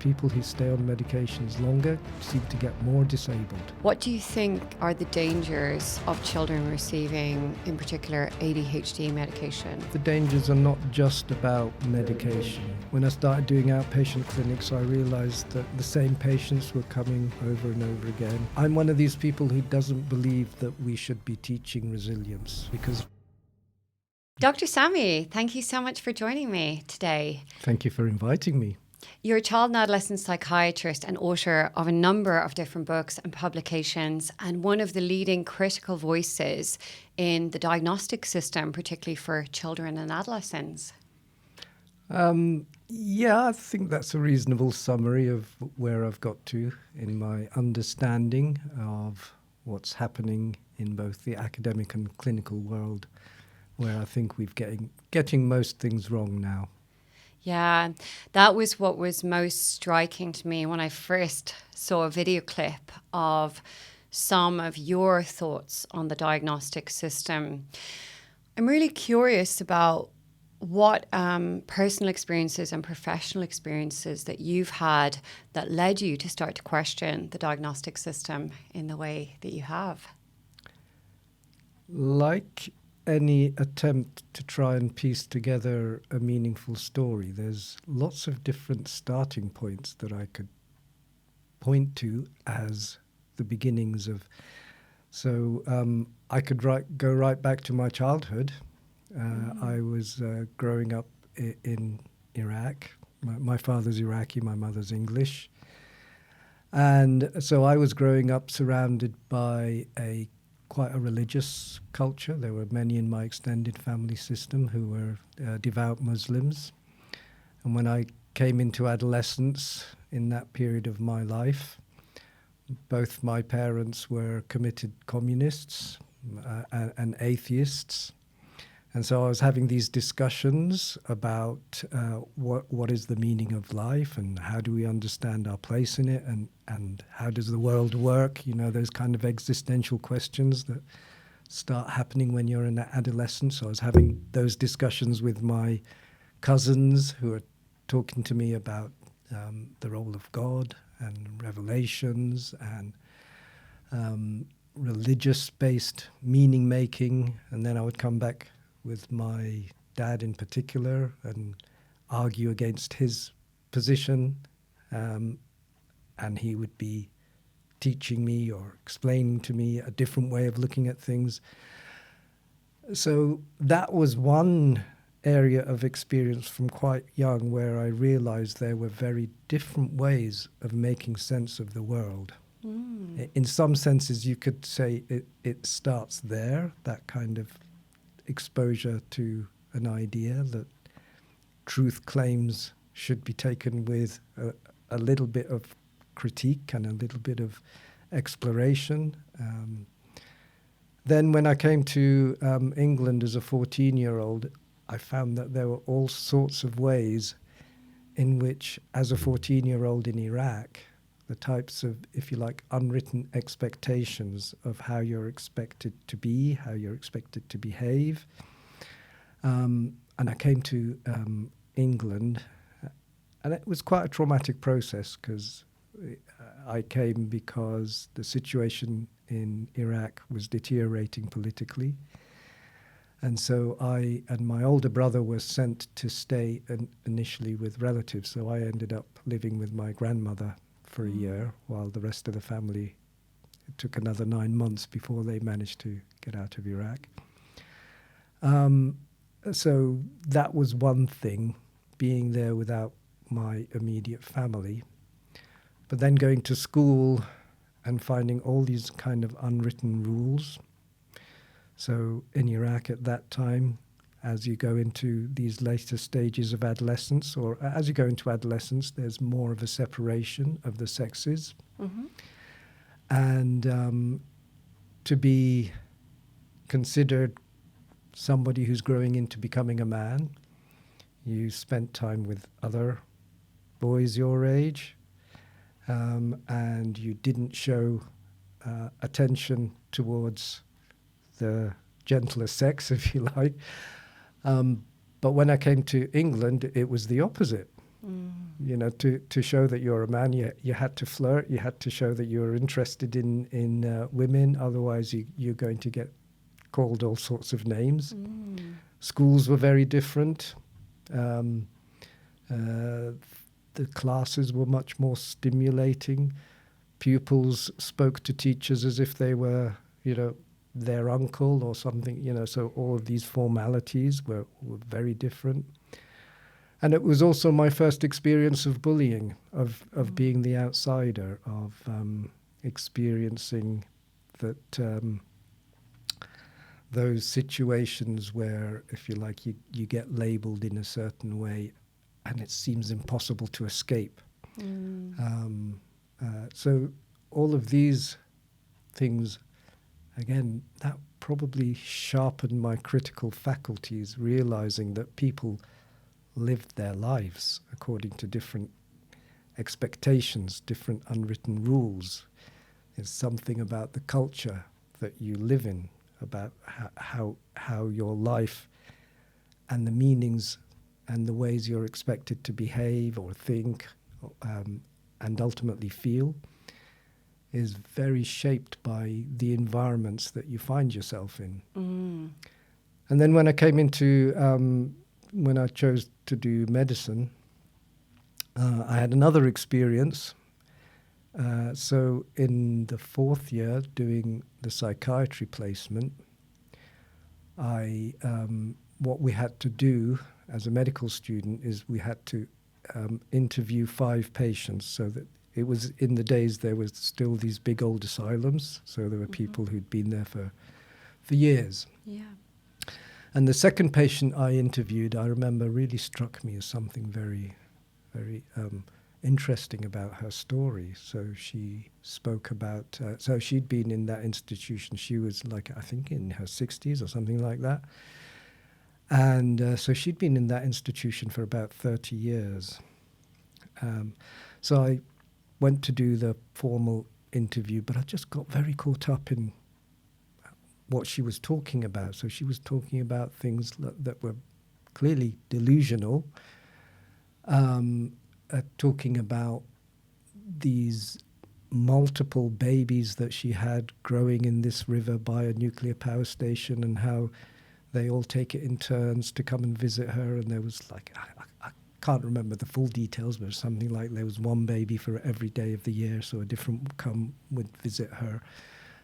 people who stay on medications longer seem to get more disabled. What do you think are the dangers of children receiving, in particular, ADHD medication? The dangers are not just about medication. When I started doing outpatient clinics, I realized that the same patients were coming over and over again. I'm one of these people who doesn't believe that we should be teaching resilience because... Dr. Sami, thank you so much for joining me today. Thank you for inviting me. You're a child and adolescent psychiatrist and author of a number of different books and publications, and one of the leading critical voices in the diagnostic system, particularly for children and adolescents. Yeah, I think that's a reasonable summary of where I've got to in my understanding of what's happening in both the academic and clinical world, where I think we're getting most things wrong now. Yeah, that was what was most striking to me when I first saw a video clip of some of your thoughts on the diagnostic system. I'm really curious about what personal experiences and professional experiences that you've had that led you to start to question the diagnostic system in the way that you have. Like any attempt to try and piece together a meaningful story, there's lots of different starting points that I could point to as the beginnings of. So I could go right back to my childhood. I was growing up in Iraq. My father's Iraqi, my mother's English. And so I was growing up surrounded by quite a religious culture. There were many in my extended family system who were devout Muslims. And when I came into adolescence in that period of my life, both my parents were committed communists and atheists. And so I was having these discussions about what is the meaning of life and how do we understand our place in it and how does the world work? You know, those kind of existential questions that start happening when you're in adolescence. So I was having those discussions with my cousins who were talking to me about the role of God and revelations and religious-based meaning-making. And then I would come back with my dad in particular and argue against his position. And he would be teaching me or explaining to me a different way of looking at things. So that was one area of experience from quite young where I realized there were very different ways of making sense of the world. In some senses, you could say it starts there, that kind of exposure to an idea that truth claims should be taken with a little bit of critique and a little bit of exploration. Then when I came to England as a 14-year-old, I found that there were all sorts of ways in which, as a 14-year-old in Iraq, the types of, if you like, unwritten expectations of how you're expected to be, how you're expected to behave. And I came to England, and it was quite a traumatic process because I came because the situation in Iraq was deteriorating politically. And so I and my older brother were sent to stay initially with relatives. So I ended up living with my grandmother for a year, while the rest of the family, it took another 9 months before they managed to get out of Iraq. So that was one thing, being there without my immediate family. But then going to school and finding all these kind of unwritten rules. So in Iraq at that time, as you go into these later stages of adolescence, or as you go into adolescence, there's more of a separation of the sexes. Mm-hmm. And to be considered somebody who's growing into becoming a man, you spent time with other boys your age, and you didn't show attention towards the gentler sex, if you like. But when I came to England, it was the opposite. You know, to show that you're a man, you had to flirt. You had to show that you were interested in women. Otherwise, you're going to get called all sorts of names. Schools were very different. The classes were much more stimulating. Pupils spoke to teachers as if they were, you know, their uncle or something, you know, so all of these formalities were very different. And it was also my first experience of bullying, of being the outsider, of experiencing that those situations where, if you like, you get labelled in a certain way and it seems impossible to escape. So all of these things, again, that probably sharpened my critical faculties, realizing that people lived their lives according to different expectations, different unwritten rules. There's something about the culture that you live in, about how your life and the meanings and the ways you're expected to behave or think and ultimately feel is very shaped by the environments that you find yourself in. And then when I came into, when I chose to do medicine, I had another experience. So in the fourth year doing the psychiatry placement, what we had to do as a medical student is we had to interview 5 patients, so that it was in the days there was still these big old asylums, so there were people who'd been there for years. Yeah. And the second patient I interviewed, I remember, really struck me as something very, very interesting about her story. So she spoke about, so she'd been in that institution. She was like, I think in her 60s or something like that. And so she'd been in that institution for about 30 years. So I went to do the formal interview, but I just got very caught up in what she was talking about. So she was talking about things that were clearly delusional, talking about these multiple babies that she had growing in this river by a nuclear power station, and how they all take it in turns to come and visit her. And there was like, I can't remember the full details, but something like there was one baby for every day of the year, so a different would visit her,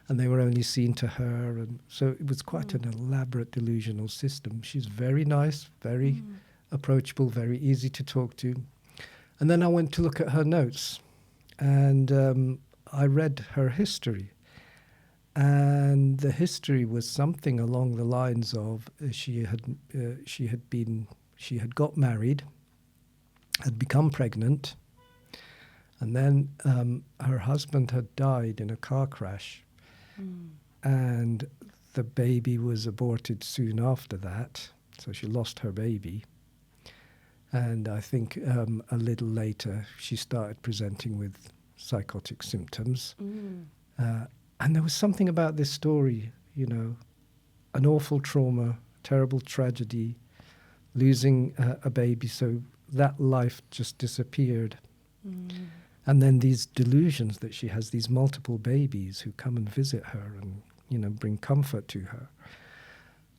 and they were only seen to her. And so it was quite an elaborate delusional system. She's very nice, very approachable, very easy to talk to. And then I went to look at her notes, and I read her history. And the history was something along the lines of she had got married, had become pregnant, and then her husband had died in a car crash, and the baby was aborted soon after that, so she lost her baby. And I think a little later she started presenting with psychotic symptoms. And there was something about this story, you know, an awful trauma, terrible tragedy, losing a baby, so that life just disappeared. And then these delusions that she has these multiple babies who come and visit her and, you know, bring comfort to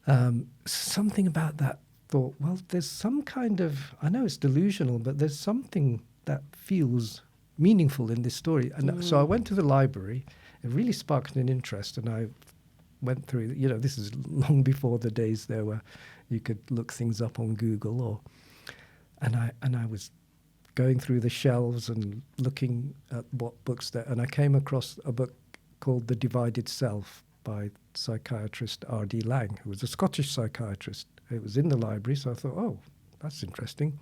her. Something about that thought, well, there's some kind of, I know it's delusional, but there's something that feels meaningful in this story. And so I went to the library. It really sparked an interest, and I went through, you know, this is long before the days there were, you could look things up on Google, and I was going through the shelves and looking at what books there, and I came across a book called The Divided Self by psychiatrist R.D. Laing, who was a Scottish psychiatrist. It was in the library, so I thought, oh, that's interesting.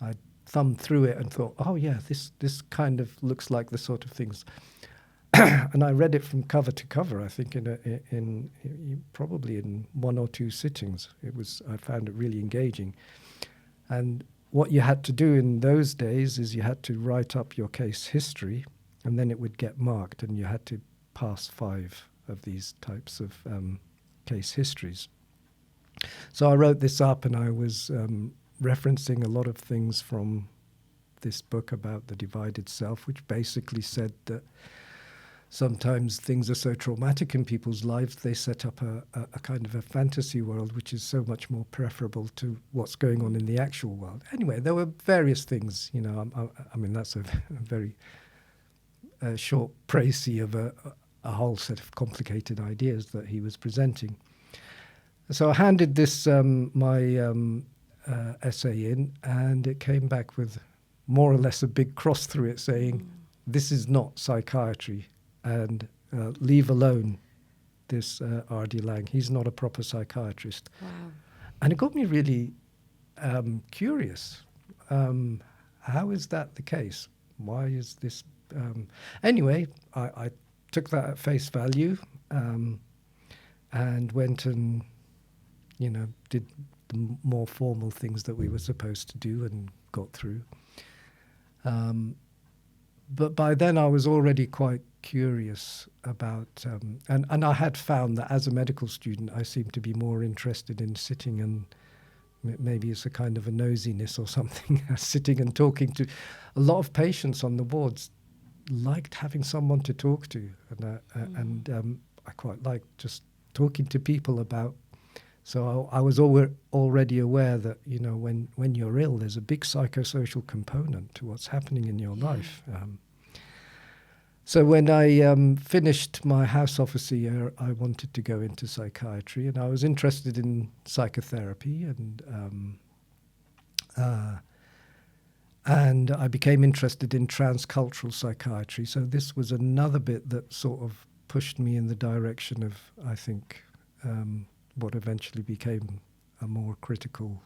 I thumbed through it and thought, oh yeah, this kind of looks like the sort of things. And I read it from cover to cover, I think, in probably in 1 or 2 sittings. I found it really engaging. And what you had to do in those days is you had to write up your case history, and then it would get marked, and you had to pass 5 of these types of case histories. So I wrote this up, and I was referencing a lot of things from this book about the divided self, which basically said that sometimes things are so traumatic in people's lives, they set up a kind of a fantasy world, which is so much more preferable to what's going on in the actual world. Anyway, there were various things, you know, I mean, that's a very short précis of a whole set of complicated ideas that he was presenting. So I handed this, my essay in, and it came back with more or less a big cross through it saying, this is not psychiatry, and leave alone this R.D. Laing. He's not a proper psychiatrist. Wow. And it got me really curious. How is that the case? Why is this... Anyway, I took that at face value and went and, you know, did the more formal things that we were supposed to do and got through. But by then I was already quite curious about, and I had found that as a medical student I seemed to be more interested in sitting and maybe it's a kind of a nosiness or something, sitting and talking to a lot of patients on the wards. Liked having someone to talk to, and I quite liked just talking to people about. So I was already aware that, you know, when you're ill, there's a big psychosocial component to what's happening in your life. So when I finished my house officer year, I wanted to go into psychiatry, and I was interested in psychotherapy, and I became interested in transcultural psychiatry. So this was another bit that sort of pushed me in the direction of, I think, what eventually became a more critical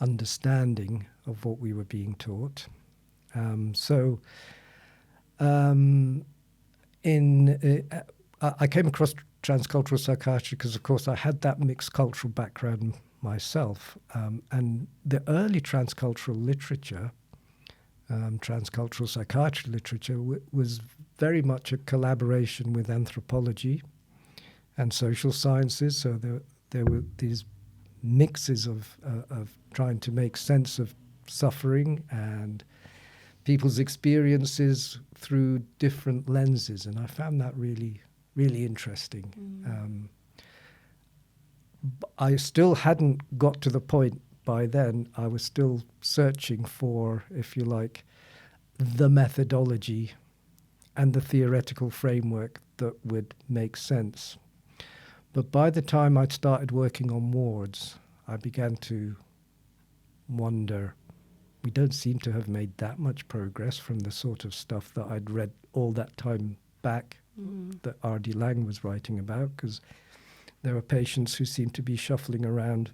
understanding of what we were being taught. I came across transcultural psychiatry because, of course, I had that mixed cultural background myself, and the early transcultural literature, transcultural psychiatry literature, was very much a collaboration with anthropology and social sciences. So there were these mixes of trying to make sense of suffering and people's experiences through different lenses, and I found that really, really interesting. I still hadn't got to the point by then. I was still searching for, if you like, the methodology and the theoretical framework that would make sense. But by the time I'd started working on wards, I began to wonder, we don't seem to have made that much progress from the sort of stuff that I'd read all that time back that R.D. Laing was writing about, because there were patients who seemed to be shuffling around,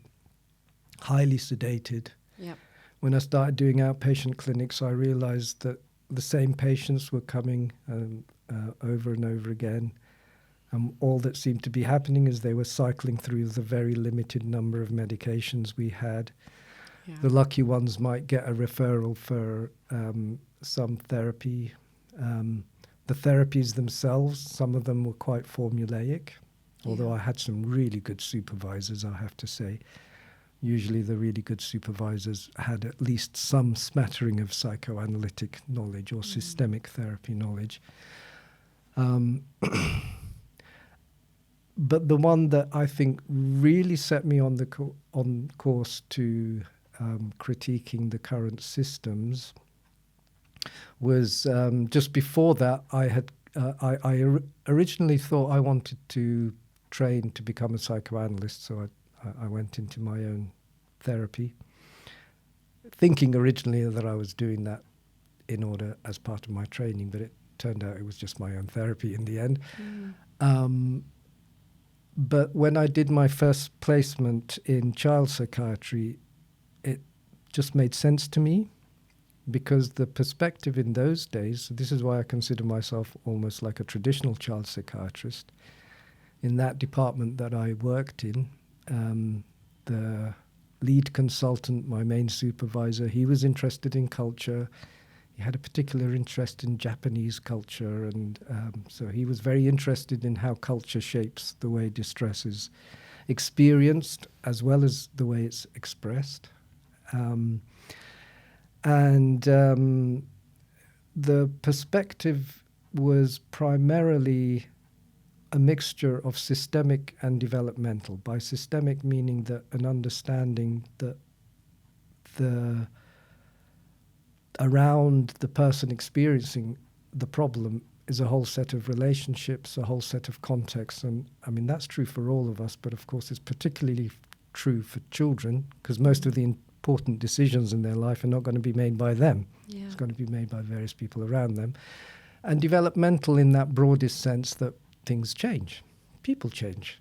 highly sedated. Yep. When I started doing outpatient clinics, I realized that the same patients were coming over and over again. All that seemed to be happening is they were cycling through the very limited number of medications we had. Yeah. The lucky ones might get a referral for some therapy. The therapies themselves, some of them were quite formulaic, although I had some really good supervisors, I have to say. Usually the really good supervisors had at least some smattering of psychoanalytic knowledge or systemic therapy knowledge. But the one that I think really set me on the on course to critiquing the current systems was just before that. I originally thought I wanted to train to become a psychoanalyst, so I went into my own therapy, thinking originally that I was doing that in order as part of my training, but it turned out it was just my own therapy in the end. But when I did my first placement in child psychiatry, it just made sense to me, because the perspective in those days, this is why I consider myself almost like a traditional child psychiatrist. In that department that I worked in, the lead consultant, my main supervisor, he was interested in culture. He had a particular interest in Japanese culture, and so he was very interested in how culture shapes the way distress is experienced as well as the way it's expressed. And the perspective was primarily a mixture of systemic and developmental. By systemic, meaning that an understanding that around the person experiencing the problem is a whole set of relationships, a whole set of contexts. And I mean, that's true for all of us, but of course it's particularly true for children, because most of the important decisions in their life are not going to be made by them. Yeah. It's going to be made by various people around them. And developmental in that broadest sense that things change, people change,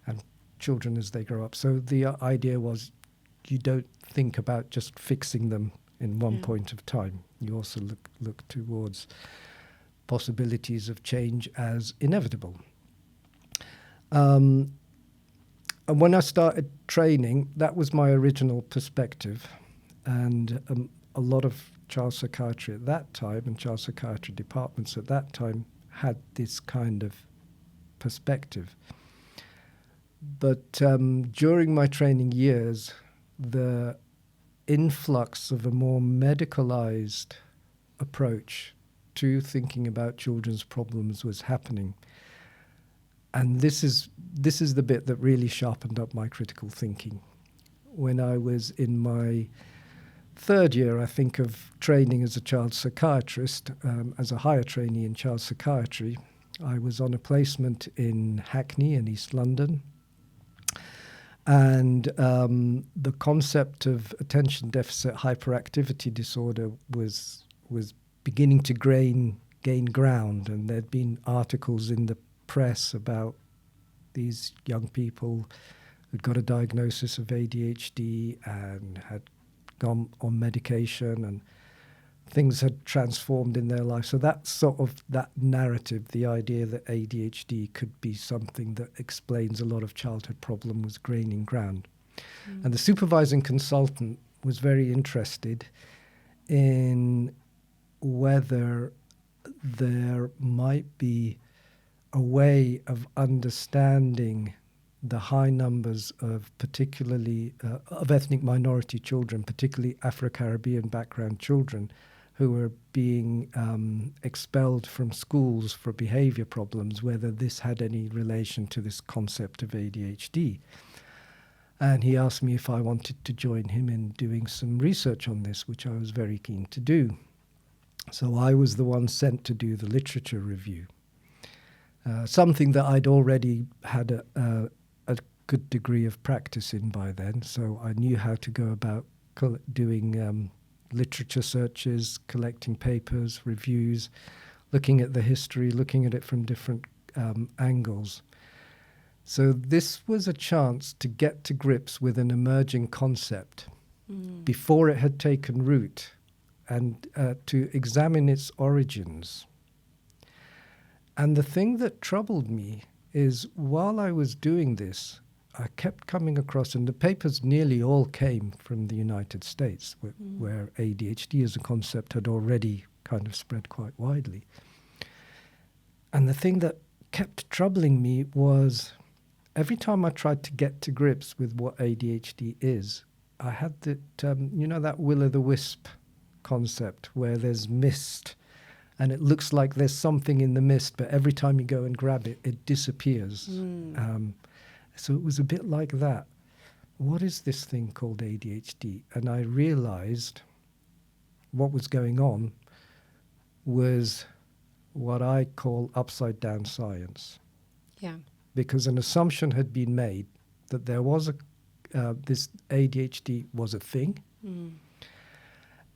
and children as they grow up. So the idea was you don't think about just fixing them in one point of time. You also look towards possibilities of change as inevitable. And when I started training, that was my original perspective. And a lot of child psychiatry at that time and child psychiatry departments at that time had this kind of perspective. But during my training years, the influx of a more medicalized approach to thinking about children's problems was happening. And this is the bit that really sharpened up my critical thinking. When I was in my third year, I think, of training as a child psychiatrist, as a higher trainee in child psychiatry, I was on a placement in Hackney in East London. And the concept of attention deficit hyperactivity disorder was beginning to gain ground, and there'd been articles in the press about these young people who'd got a diagnosis of ADHD and had gone on medication, and things had transformed in their life. So that narrative, the idea that ADHD could be something that explains a lot of childhood problem, was gaining ground. And the supervising consultant was very interested in whether there might be a way of understanding the high numbers of particularly of ethnic minority children, particularly Afro-Caribbean background children, who were being expelled from schools for behaviour problems, whether this had any relation to this concept of ADHD. And he asked me if I wanted to join him in doing some research on this, which I was very keen to do. So I was the one sent to do the literature review, something that I'd already had a good degree of practice in by then. So I knew how to go about doing literature searches, collecting papers, reviews, looking at the history, looking at it from different angles. So this was a chance to get to grips with an emerging concept before it had taken root, and to examine its origins. And the thing that troubled me is, while I was doing this, I kept coming across, and the papers nearly all came from the United States, where ADHD as a concept had already kind of spread quite widely. And the thing that kept troubling me was, every time I tried to get to grips with what ADHD is, I had that, that will-o'-the-wisp concept where there's mist and it looks like there's something in the mist, but every time you go and grab it, it disappears. So it was a bit like that. What is this thing called ADHD? And I realized what was going on was what I call upside-down science. Yeah. Because an assumption had been made that there was this ADHD was a thing,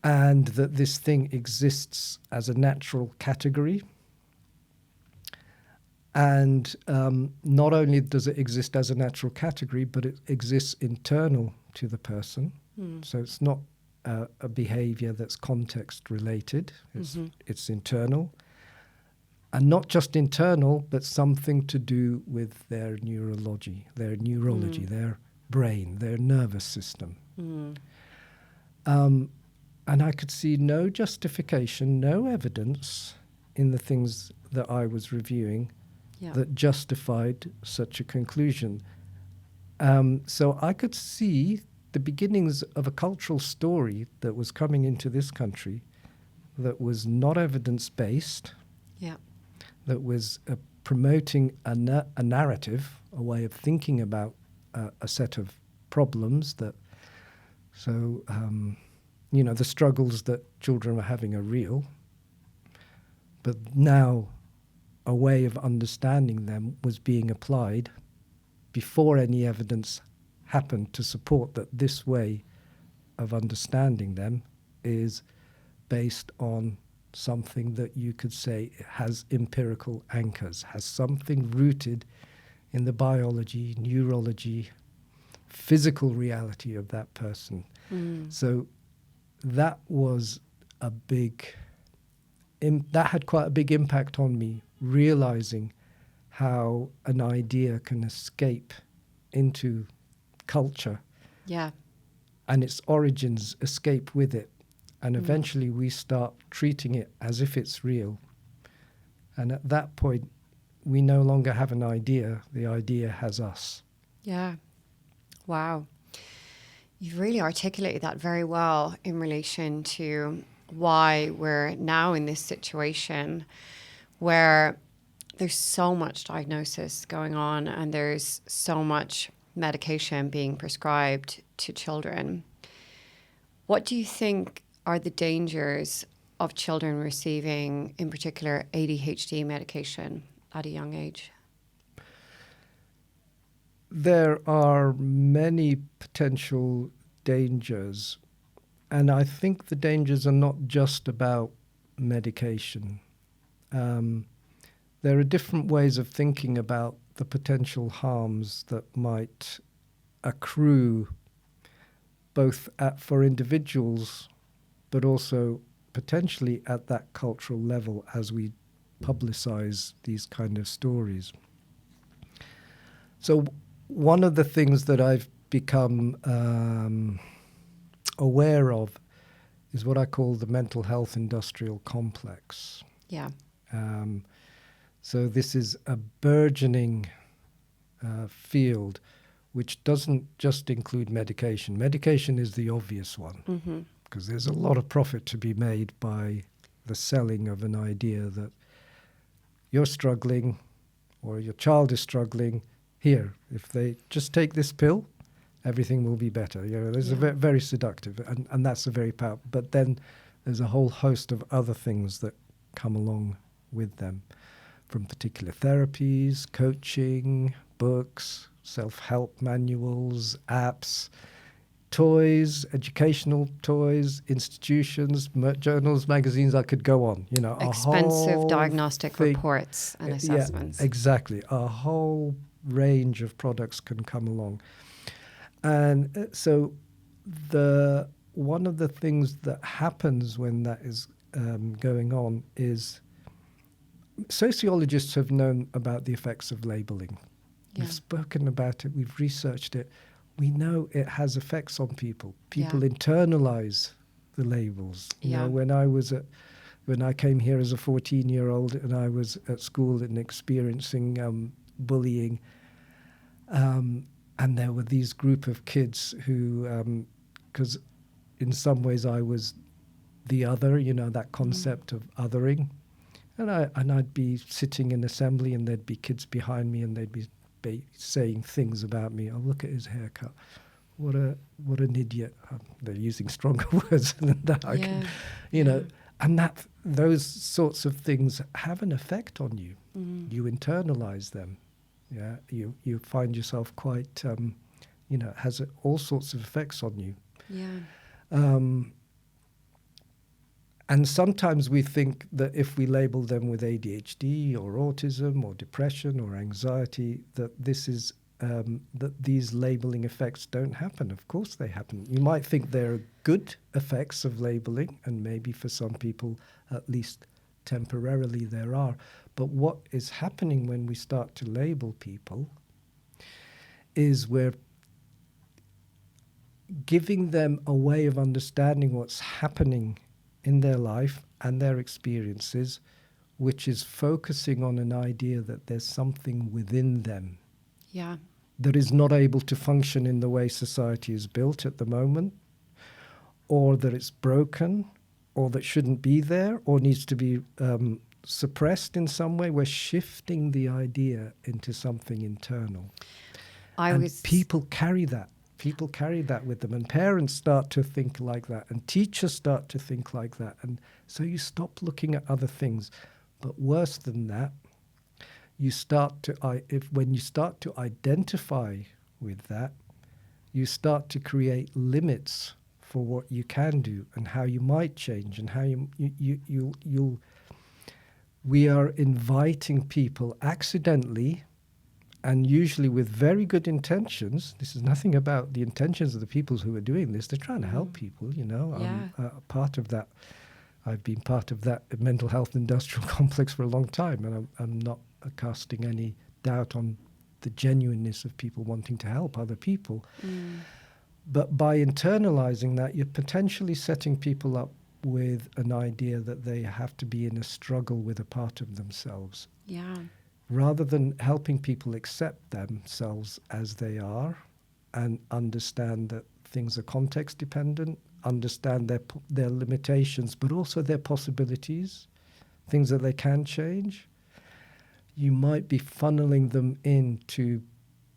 and that this thing exists as a natural category. And not only does it exist as a natural category, but it exists internal to the person. So it's not a behavior that's context related. It's internal. And not just internal, but something to do with their neurology, their brain, their nervous system. And I could see no justification, no evidence in the things that I was reviewing that justified such a conclusion. So I could see the beginnings of a cultural story that was coming into this country that was not evidence-based, Yeah. that was promoting a narrative, a way of thinking about a set of problems that, so, the struggles that children are having are real, but now a way of understanding them was being applied before any evidence happened to support that this way of understanding them is based on something that you could say has empirical anchors, has something rooted in the biology, neurology, physical reality of that person. So that was that had quite a big impact on me, realizing how an idea can escape into culture. Yeah. And its origins escape with it. And eventually we start treating it as if it's real. And at that point, we no longer have an idea. The idea has us. Yeah. Wow. You've really articulated that very well in relation to why we're now in this situation where there's so much diagnosis going on and there's so much medication being prescribed to children. What do you think are the dangers of children receiving, in particular, ADHD medication at a young age? There are many potential dangers, and I think the dangers are not just about medication. There are different ways of thinking about the potential harms that might accrue both for individuals, but also potentially at that cultural level as we publicize these kind of stories. So one of the things that I've become aware of is what I call the mental health industrial complex. Yeah. So this is a burgeoning field which doesn't just include medication. Medication is the obvious one because there's a lot of profit to be made by the selling of an idea that you're struggling or your child is struggling. Here, if they just take this pill, everything will be better. There's a very seductive, and that's a very powerful. But then there's a whole host of other things that come along with them, from particular therapies, coaching, books, self-help manuals, apps, toys, educational toys, institutions, journals, magazines. I could go on. Expensive diagnostic reports and assessments. Yeah, exactly. A whole range of products can come along. And so one of the things that happens when that is going on is sociologists have known about the effects of labeling. Yeah. We've spoken about it. We've researched it. We know it has effects on people. People internalize the labels. You know, when I came here as a 14-year-old and I was at school and experiencing bullying, and there were these group of kids who, because in some ways I was the other, that concept of othering. And I'd be sitting in assembly and there'd be kids behind me and they'd be saying things about me. Oh, look at his haircut. What an idiot. They're using stronger words than that. And those sorts of things have an effect on you. You internalize them. Yeah, you find yourself quite, it has all sorts of effects on you. Yeah. And sometimes we think that if we label them with ADHD or autism or depression or anxiety, that this is that these labeling effects don't happen. Of course they happen. You might think there are good effects of labeling, and maybe for some people, at least temporarily, there are. But what is happening when we start to label people is we're giving them a way of understanding what's happening in their life and their experiences, which is focusing on an idea that there's something within them. Yeah. that is not able to function in the way society is built at the moment, or that it's broken, or that shouldn't be there, or needs to be suppressed in some way. We're shifting the idea into something internal. People carry that. People carry that with them, and parents start to think like that, and teachers start to think like that, and so you stop looking at other things. But worse than that, when you start to identify with that, you start to create limits for what you can do and how you might change, and how you'll. We are inviting people accidentally, and usually with very good intentions. This is nothing about the intentions of the people who are doing this. They're trying to help people, you know. Yeah. I'm part of that. I've been part of that mental health industrial complex for a long time, and I'm not casting any doubt on the genuineness of people wanting to help other people. But by internalizing that, you're potentially setting people up with an idea that they have to be in a struggle with a part of themselves. Yeah. Rather than helping people accept themselves as they are and understand that things are context dependent, understand their limitations, but also their possibilities, things that they can change, you might be funneling them into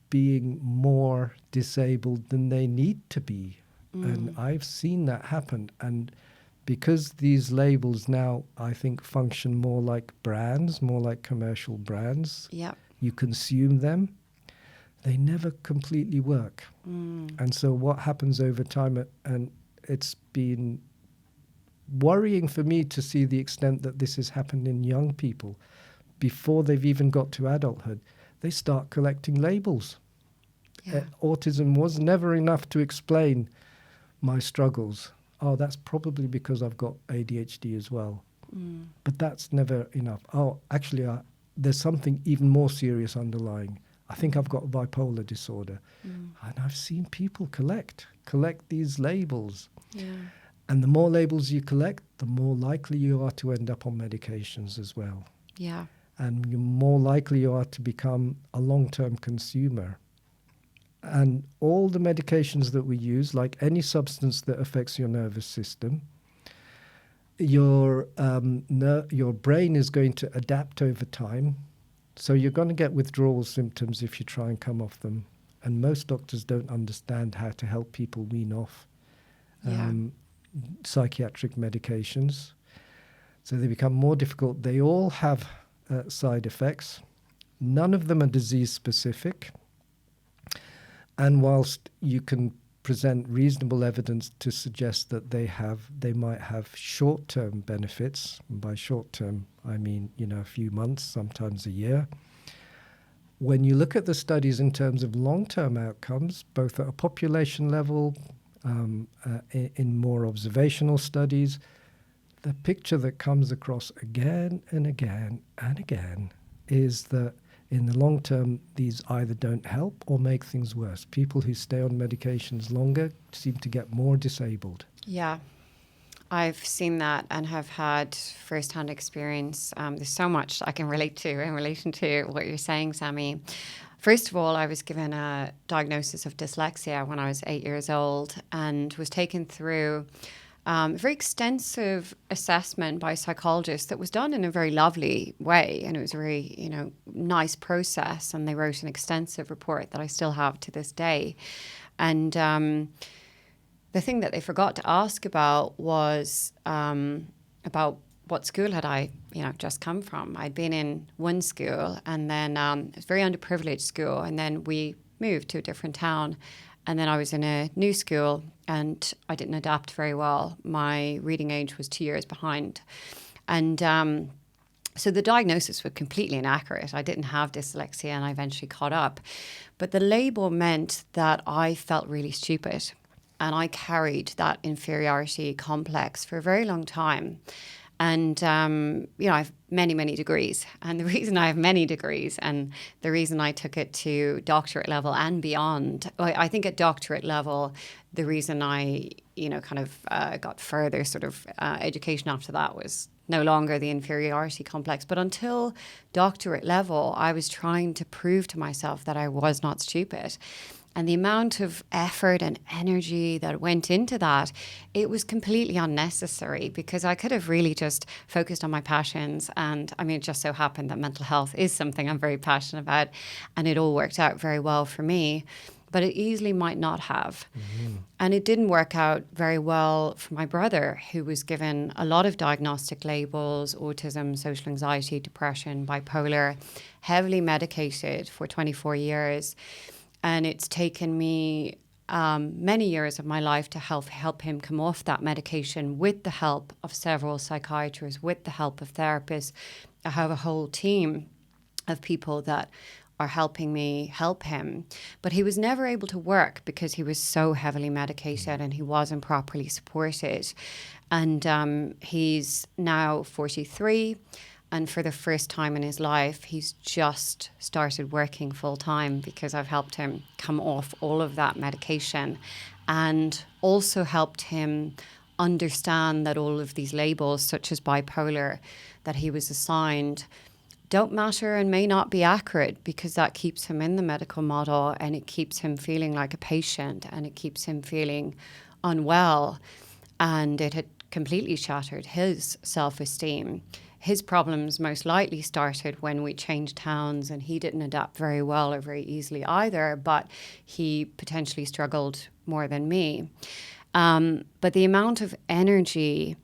being more disabled than they need to be. And I've seen that happen. And because these labels now, I think, function more like brands, more like commercial brands. Yeah. You consume them. They never completely work. And so what happens over time, and it's been worrying for me to see the extent that this has happened in young people. Before they've even got to adulthood, they start collecting labels. Yeah. Autism was never enough to explain my struggles. Oh, that's probably because I've got ADHD as well. But that's never enough. Oh, actually, there's something even more serious underlying. I think I've got bipolar disorder. And I've seen people collect these labels. Yeah. And the more labels you collect, the more likely you are to end up on medications as well. Yeah. And the more likely you are to become a long-term consumer. And all the medications that we use, like any substance that affects your nervous system, your brain is going to adapt over time. So you're going to get withdrawal symptoms if you try and come off them. And most doctors don't understand how to help people wean off psychiatric medications. So they become more difficult. They all have side effects. None of them are disease specific. And whilst you can present reasonable evidence to suggest that they might have short-term benefits, and by short-term I mean, a few months, sometimes a year. When you look at the studies in terms of long-term outcomes, both at a population level, in more observational studies, the picture that comes across again and again and again is that in the long term, these either don't help or make things worse. People who stay on medications longer seem to get more disabled. Yeah, I've seen that and have had first-hand experience. There's so much I can relate to in relation to what you're saying, Sami. First of all, I was given a diagnosis of dyslexia when I was 8 years old and was taken through a very extensive assessment by a psychologist that was done in a very lovely way. And it was a very, nice process. And they wrote an extensive report that I still have to this day. And the thing that they forgot to ask about was about what school had I, just come from. I'd been in one school and then it was a very underprivileged school. And then we moved to a different town. And then I was in a new school and I didn't adapt very well. My reading age was 2 years behind. And so the diagnosis was completely inaccurate. I didn't have dyslexia and I eventually caught up. But the label meant that I felt really stupid. And I carried that inferiority complex for a very long time. And, I have many, many degrees. And the reason I have many degrees and the reason I took it to doctorate level and beyond, I think at doctorate level, the reason I, got further sort of education after that was no longer the inferiority complex. But until doctorate level, I was trying to prove to myself that I was not stupid. And the amount of effort and energy that went into that, it was completely unnecessary, because I could have really just focused on my passions. And I mean, it just so happened that mental health is something I'm very passionate about, and it all worked out very well for me. But it easily might not have. Mm-hmm. And it didn't work out very well for my brother, who was given a lot of diagnostic labels: autism, social anxiety, depression, bipolar, heavily medicated for 24 years. And it's taken me many years of my life to help him come off that medication, with the help of several psychiatrists, with the help of therapists. I have a whole team of people that are helping me help him. But he was never able to work because he was so heavily medicated and he wasn't properly supported. And he's now 43. And for the first time in his life, he's just started working full time, because I've helped him come off all of that medication, and also helped him understand that all of these labels, such as bipolar, that he was assigned, don't matter and may not be accurate, because that keeps him in the medical model, and it keeps him feeling like a patient, and it keeps him feeling unwell. And it had completely shattered his self-esteem. His problems most likely started when we changed towns, and he didn't adapt very well or very easily either, but he potentially struggled more than me. But the amount of energy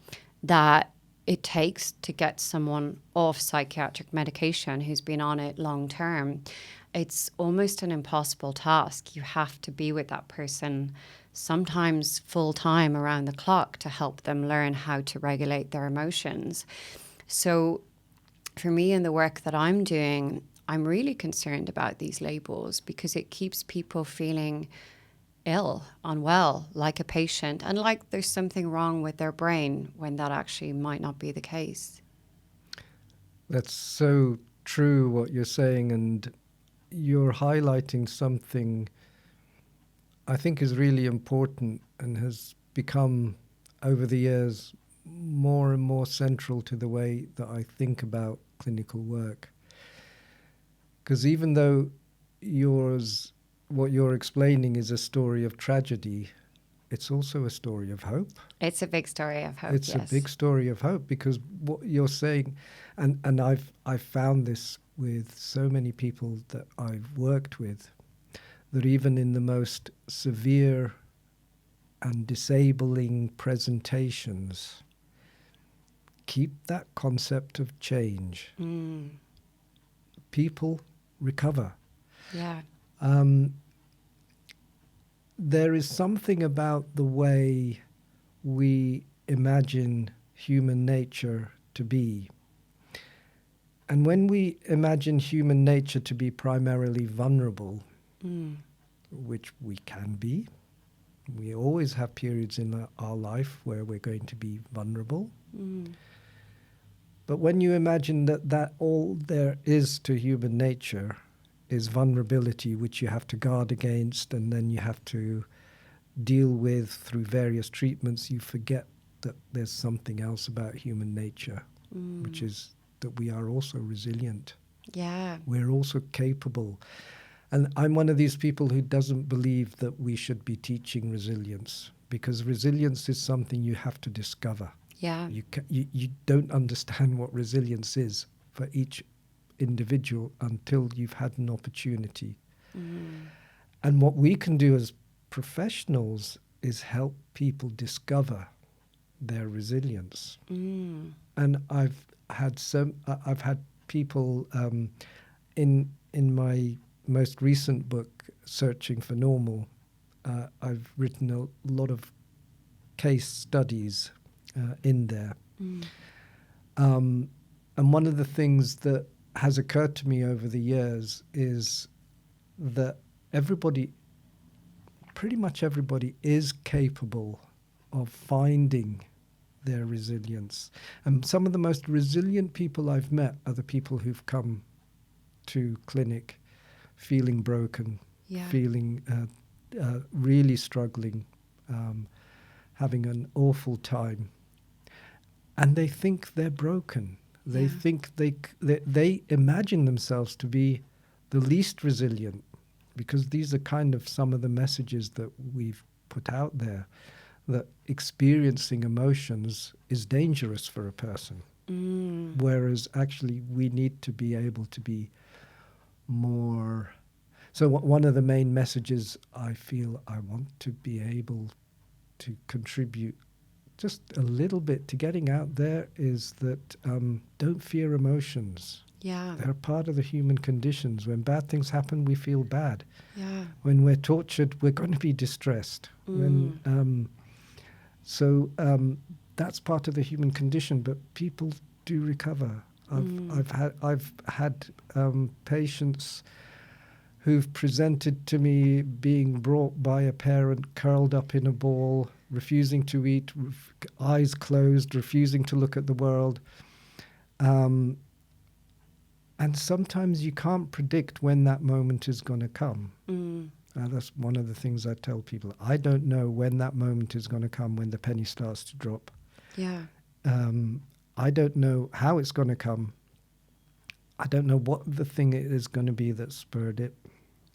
that it takes to get someone off psychiatric medication who's been on it long term, it's almost an impossible task. You have to be with that person sometimes full time around the clock to help them learn how to regulate their emotions. So for me, in the work that I'm doing, I'm really concerned about these labels, because it keeps people feeling ill, unwell, like a patient, and like there's something wrong with their brain, when that actually might not be the case. That's so true what you're saying, and you're highlighting something I think is really important and has become, over the years, more and more central to the way that I think about clinical work. Because even though what you're explaining is a story of tragedy, it's also a story of hope. It's a big story of hope, It's yes. a big story of hope, because what you're saying, and I've found this with so many people that I've worked with, that even in the most severe and disabling presentations, keep that concept of change. People recover. Yeah. There is something about the way we imagine human nature to be. And when we imagine human nature to be primarily vulnerable, which we can be, we always have periods in our life where we're going to be vulnerable. But when you imagine that all there is to human nature is vulnerability, which you have to guard against, and then you have to deal with through various treatments, you forget that there's something else about human nature, which is that we are also resilient. Yeah. We're also capable. And I'm one of these people who doesn't believe that we should be teaching resilience, because resilience is something you have to discover. Yeah. You don't understand what resilience is for each individual until you've had an opportunity. And what we can do as professionals is help people discover their resilience. And I've had people in my most recent book, Searching for Normal. I've written a lot of case studies in there. And one of the things that has occurred to me over the years is that pretty much everybody is capable of finding their resilience. And some of the most resilient people I've met are the people who've come to clinic feeling broken, feeling really struggling, having an awful time. and they think they're broken. They think they imagine themselves to be the least resilient, because these are kind of some of the messages that we've put out there, that experiencing emotions is dangerous for a person. Whereas actually we need to be able to be more. So one of the main messages I feel I want to be able to contribute just a little bit to getting out there is that don't fear emotions. Yeah. They're part of the human conditions. When bad things happen, we feel bad. Yeah. When we're tortured, we're going to be distressed. That's part of the human condition, but people do recover. I've had patients who've presented to me being brought by a parent curled up in a ball, refusing to eat, eyes closed, refusing to look at the world. And sometimes you can't predict when that moment is going to come. That's one of the things I tell people. I don't know when that moment is going to come, when the penny starts to drop. Yeah. I don't know how it's going to come. I don't know what the thing is going to be that spurred it.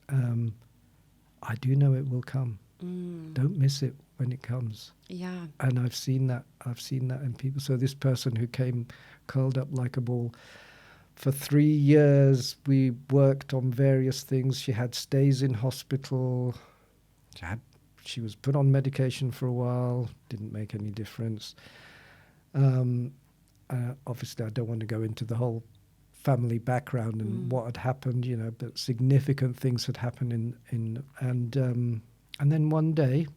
I do know it will come. Don't miss it when it comes. Yeah. And I've seen that in people. So this person who came curled up like a ball, for 3 years we worked on various things. She had stays in hospital. She was put on medication for a while. Didn't make any difference. Obviously, I don't want to go into the whole family background and what had happened, but significant things had happened and then one day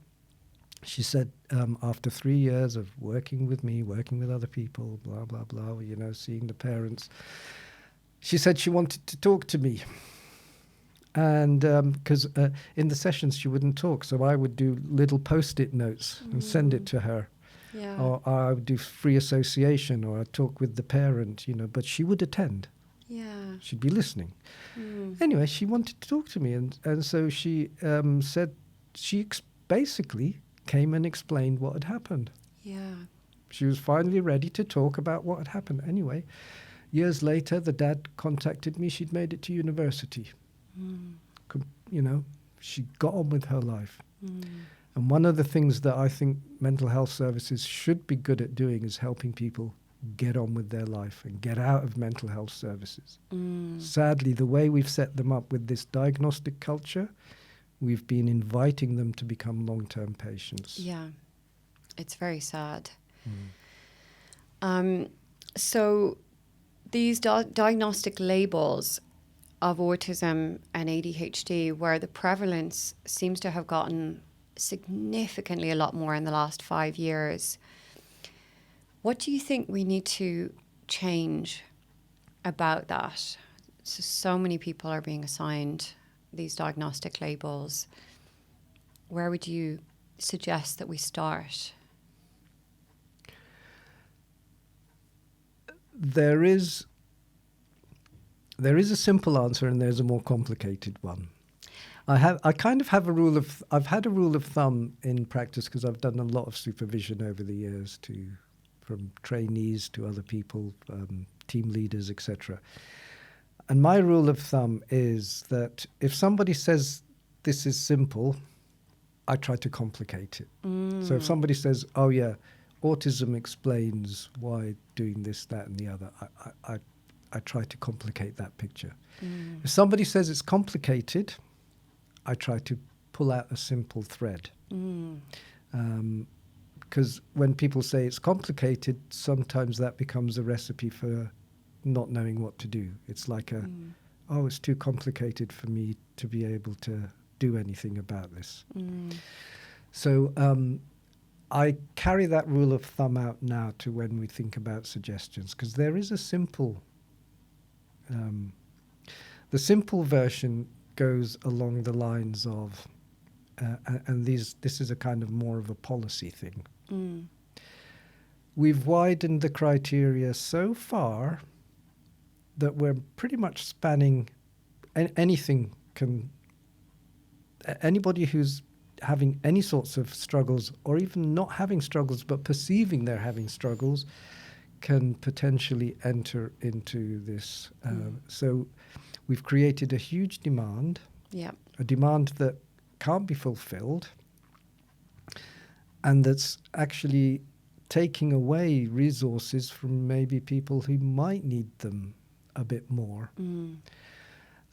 she said, after 3 years of working with me, working with other people, blah, blah, blah, seeing the parents, she said she wanted to talk to me. And because in the sessions she wouldn't talk, so I would do little post-it notes and send it to her. Yeah. Or I would do free association, or I'd talk with the parent, but she would attend. Yeah. She'd be listening. Anyway, she wanted to talk to me, and so she said she basically came and explained what had happened. Yeah. She was finally ready to talk about what had happened. Anyway, years later, the dad contacted me. She'd made it to university. She got on with her life. And one of the things that I think mental health services should be good at doing is helping people get on with their life and get out of mental health services. Sadly, the way we've set them up with this diagnostic culture, we've been inviting them to become long-term patients. Yeah. It's very sad. So these diagnostic labels of autism and ADHD, where the prevalence seems to have gotten significantly a lot more in the last 5 years, what do you think we need to change about that? So many people are being assigned these diagnostic labels. Where would you suggest that we start? There is a simple answer and there's a more complicated one. I've had a rule of thumb in practice, because I've done a lot of supervision over the years, from trainees to other people, team leaders, etc. And my rule of thumb is that if somebody says this is simple, I try to complicate it. So if somebody says, oh yeah, autism explains why doing this, that and the other, I try to complicate that picture. If somebody says it's complicated, I try to pull out a simple thread. Because when people say it's complicated, sometimes that becomes a recipe for not knowing what to do. It's like it's too complicated for me to be able to do anything about this. So I carry that rule of thumb out now to when we think about suggestions, because there is a simple... the simple version goes along the lines of, and this is a kind of more of a policy thing. We've widened the criteria so far that we're pretty much spanning anything anybody who's having any sorts of struggles, or even not having struggles but perceiving they're having struggles, can potentially enter into this. So we've created a huge demand, a demand that can't be fulfilled, and that's actually taking away resources from maybe people who might need them a bit more.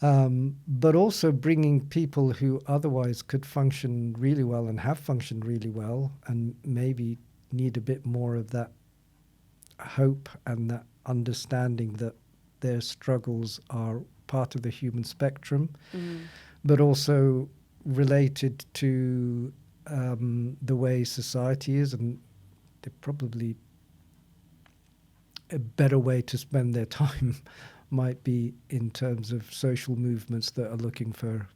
But also bringing people who otherwise could function really well and have functioned really well and maybe need a bit more of that hope and that understanding that their struggles are part of the human spectrum, but also related to the way society is, and they're probably a better way to spend their time might be in terms of social movements that are looking for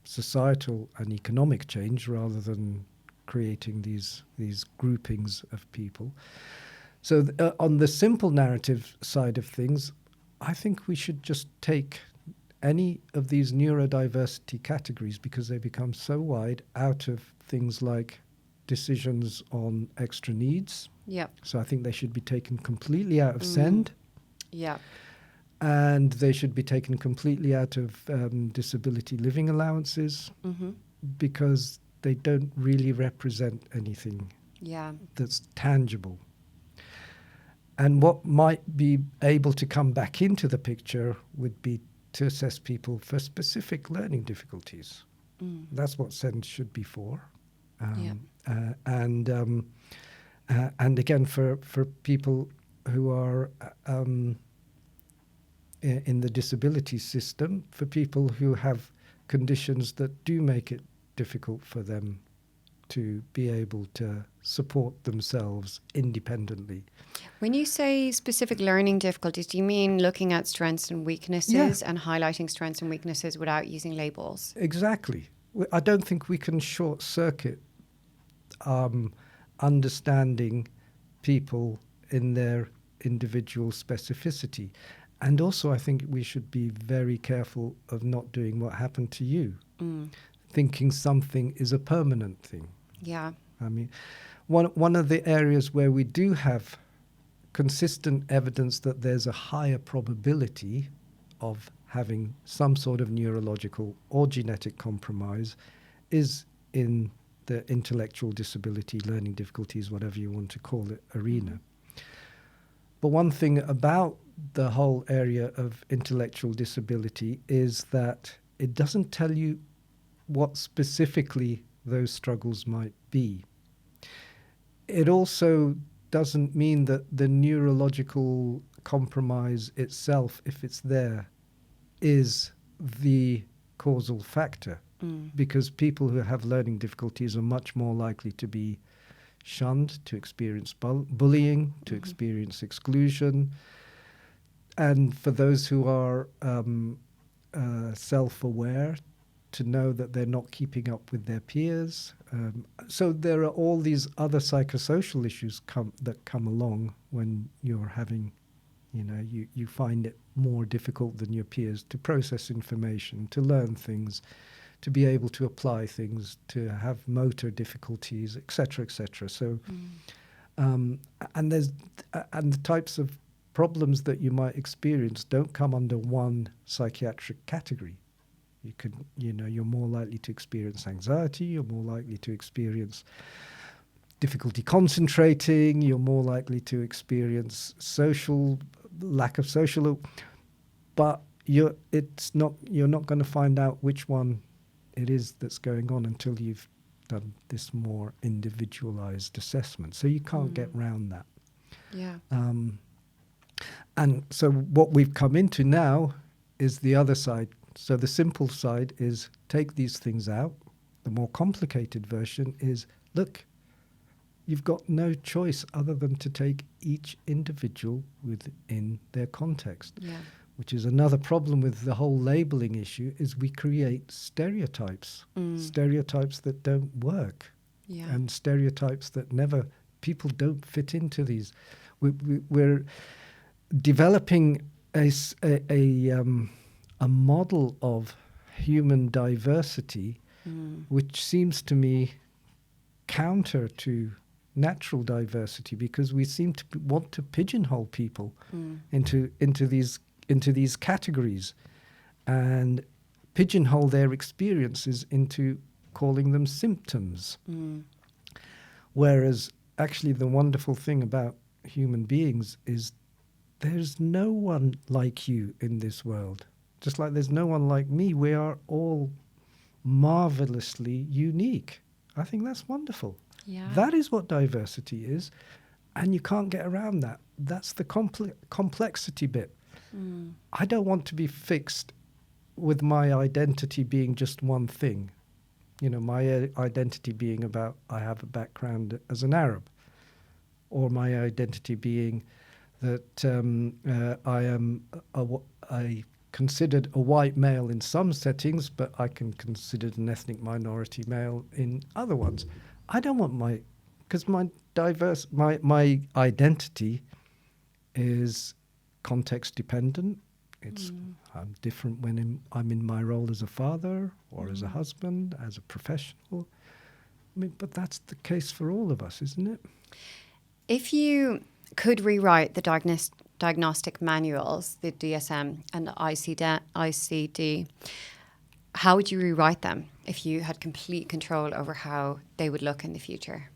societal and economic change rather than creating these groupings of people. So on the simple narrative side of things, I think we should just take any of these neurodiversity categories, because they become so wide, out of things like decisions on extra needs. So I think they should be taken completely out of SEND. And they should be taken completely out of disability living allowances, because they don't really represent anything that's tangible. And what might be able to come back into the picture would be to assess people for specific learning difficulties. That's what SEND should be for. And again, for people who are in the disability system, for people who have conditions that do make it difficult for them to be able to support themselves independently. When you say specific learning difficulties, do you mean looking at strengths and weaknesses and highlighting strengths and weaknesses without using labels? Exactly. I don't think we can short circuit understanding people in their individual specificity. And also, I think we should be very careful of not doing what happened to you, thinking something is a permanent thing. I mean, one of the areas where we do have consistent evidence that there's a higher probability of having some sort of neurological or genetic compromise is in the intellectual disability, learning difficulties, whatever you want to call it, arena. But one thing about the whole area of intellectual disability is that it doesn't tell you what specifically those struggles might be. It also doesn't mean that the neurological compromise itself, if it's there, is the causal factor. Because people who have learning difficulties are much more likely to be shunned, to experience bullying, to experience exclusion. And for those who are self-aware, to know that they're not keeping up with their peers. So there are all these other psychosocial issues that come along when you're having, you find it more difficult than your peers to process information, to learn things, to be able to apply things, to have motor difficulties, etc., etc. So, and the types of problems that you might experience don't come under one psychiatric category. You could, you're more likely to experience anxiety, you're more likely to experience difficulty concentrating, you're more likely to experience lack of social, but you're not going to find out which one it is that's going on until you've done this more individualized assessment. So you can't get around that. And so what we've come into now is the other side. So the simple side is take these things out. The more complicated version is, look, you've got no choice other than to take each individual within their context, which is another problem with the whole labeling issue, is we create stereotypes, stereotypes that don't work, and stereotypes that people don't fit into these. We're developing a model of human diversity, which seems to me counter to natural diversity, because we seem to want to pigeonhole people into these categories and pigeonhole their experiences into calling them symptoms. Whereas actually the wonderful thing about human beings is there's no one like you in this world. Just like there's no one like me, we are all marvelously unique. I think that's wonderful. Yeah. That is what diversity is, and you can't get around that. That's the complexity bit. I don't want to be fixed with my identity being just one thing. You know, my identity being about I have a background as an Arab, or my identity being that I am considered a white male in some settings, but I can consider an ethnic minority male in other ones. I don't want because my identity is context dependent. I'm different when I'm in my role as a father or as a husband, as a professional. I mean, but that's the case for all of us, isn't it? If you could rewrite the diagnostic manuals, the DSM and the ICD, how would you rewrite them if you had complete control over how they would look in the future?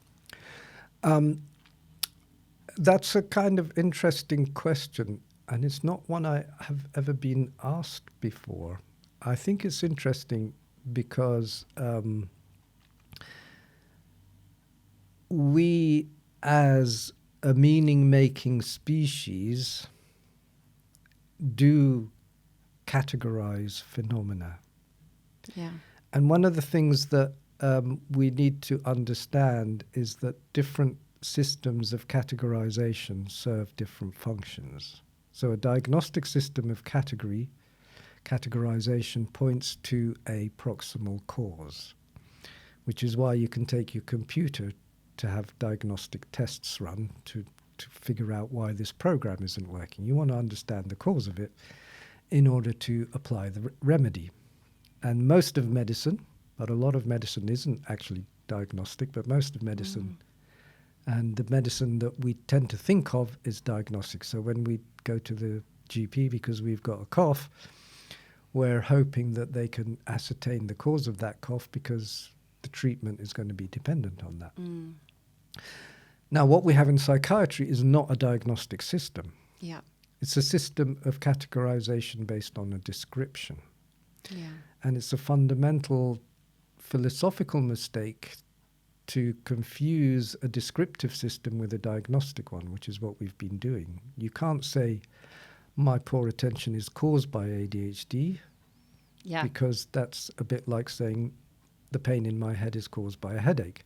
That's a kind of interesting question, and it's not one I have ever been asked before. I think it's interesting because we, as a meaning-making species, do categorize phenomena. Yeah. And one of the things that we need to understand is that different systems of categorization serve different functions. So a diagnostic system of categorization points to a proximal cause, which is why you can take your computer to have diagnostic tests run to figure out why this program isn't working. You want to understand the cause of it in order to apply the remedy. And most of medicine, but a lot of medicine isn't actually diagnostic, but most of medicine and the medicine that we tend to think of is diagnostic. So when we go to the GP because we've got a cough, we're hoping that they can ascertain the cause of that cough because the treatment is going to be dependent on that. Now, what we have in psychiatry is not a diagnostic system. Yeah. It's a system of categorization based on a description. Yeah. And it's a fundamental philosophical mistake to confuse a descriptive system with a diagnostic one, which is what we've been doing. You can't say my poor attention is caused by ADHD, because that's a bit like saying the pain in my head is caused by a headache.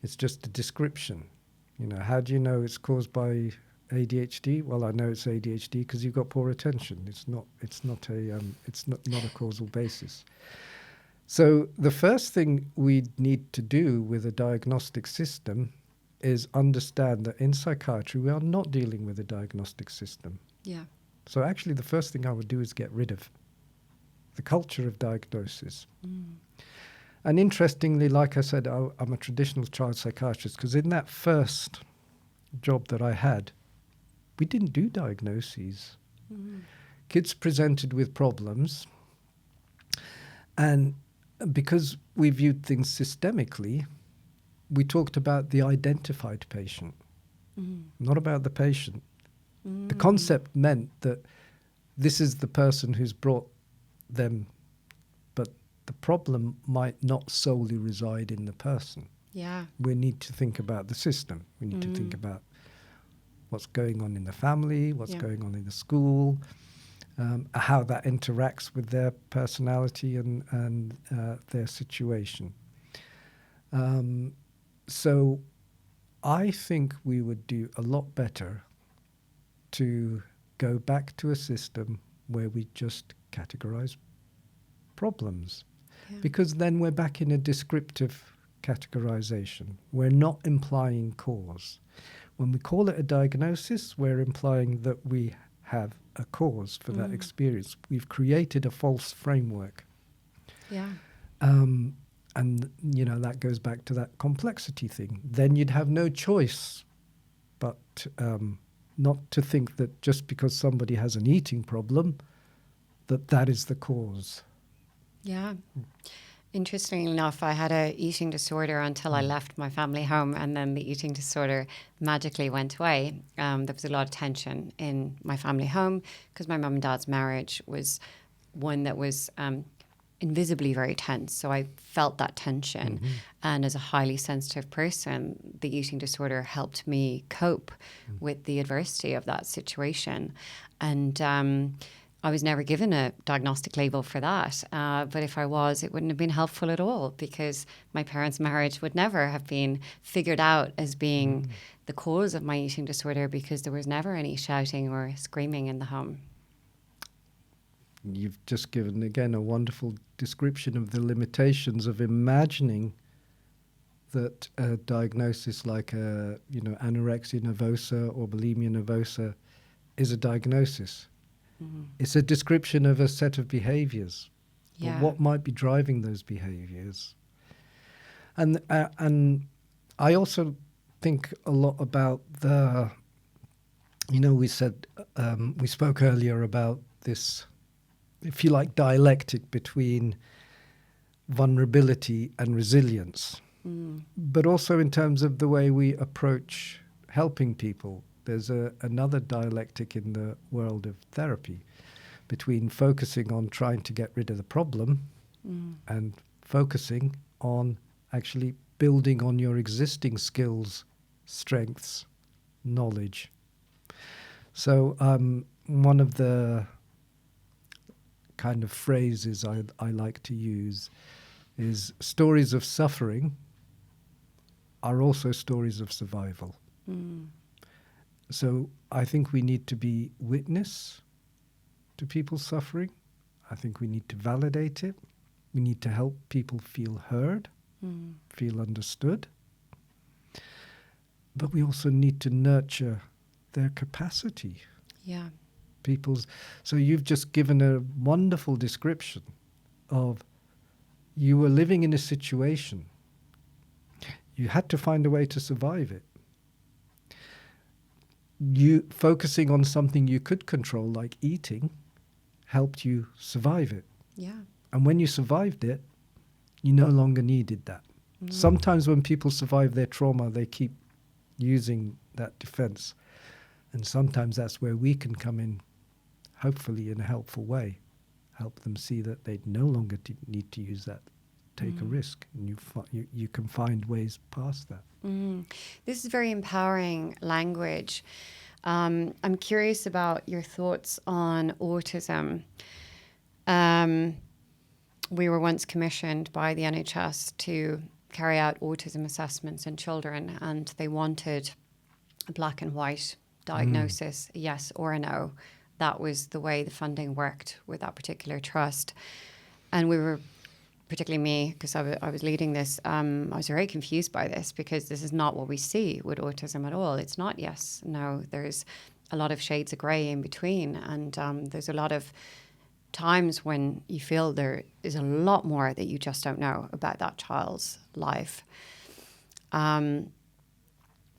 It's just a description. You know, how do you know it's caused by ADHD? Well, I know it's ADHD because you've got poor attention. It's not a causal basis. So the first thing we need to do with a diagnostic system is understand that in psychiatry we are not dealing with a diagnostic system. Yeah. So actually the first thing I would do is get rid of the culture of diagnosis. And interestingly, like I said, I'm a traditional child psychiatrist because in that first job that I had, we didn't do diagnoses. Kids presented with problems, and because we viewed things systemically, we talked about the identified patient, not about the patient. The concept meant that this is the person who's brought them, but the problem might not solely reside in the person. Yeah. We need to think about the system. We need to think about what's going on in the family, what's going on in the school, how that interacts with their personality and their situation. So I think we would do a lot better to go back to a system where we just categorize problems. Because then we're back in a descriptive categorization. We're not implying cause. When we call it a diagnosis, we're implying that we have a cause for that experience. We've created a false framework. Yeah. And, that goes back to that complexity thing. Then you'd have no choice but not to think that just because somebody has an eating problem, that is the cause. Yeah. Interestingly enough, I had an eating disorder until I left my family home, and then the eating disorder magically went away. There was a lot of tension in my family home because my mum and dad's marriage was one that was invisibly very tense. So I felt that tension. Mm-hmm. And as a highly sensitive person, the eating disorder helped me cope with the adversity of that situation. And I was never given a diagnostic label for that. But if I was, it wouldn't have been helpful at all, because my parents' marriage would never have been figured out as being the cause of my eating disorder, because there was never any shouting or screaming in the home. You've just given, again, a wonderful description of the limitations of imagining that a diagnosis like anorexia nervosa or bulimia nervosa is a diagnosis. It's a description of a set of behaviors. Yeah. What might be driving those behaviors? And I also think a lot about we spoke earlier about this, if you like, dialectic between vulnerability and resilience, but also in terms of the way we approach helping people. There's another dialectic in the world of therapy between focusing on trying to get rid of the problem and focusing on actually building on your existing skills, strengths, knowledge. So one of the kind of phrases I like to use is stories of suffering are also stories of survival. So I think we need to be witness to people's suffering. I think we need to validate it. We need to help people feel heard, feel understood. But we also need to nurture their capacity. Yeah. So you've just given a wonderful description of, you were living in a situation. You had to find a way to survive it. You focusing on something you could control, like eating, helped you survive it. Yeah. And when you survived it, you no longer needed that. Sometimes when people survive their trauma, they keep using that defense. And sometimes that's where we can come in, hopefully in a helpful way, help them see that they no longer need to use that, take a risk. And you can find ways past that. This is very empowering language. I'm curious about your thoughts on autism. We were once commissioned by the NHS to carry out autism assessments in children, and they wanted a black and white diagnosis, a yes or a no. That was the way the funding worked with that particular trust. And we were, particularly me, because I was leading this, I was very confused by this, because this is not what we see with autism at all. It's not yes, no. There's a lot of shades of grey in between, and there's a lot of times when you feel there is a lot more that you just don't know about that child's life.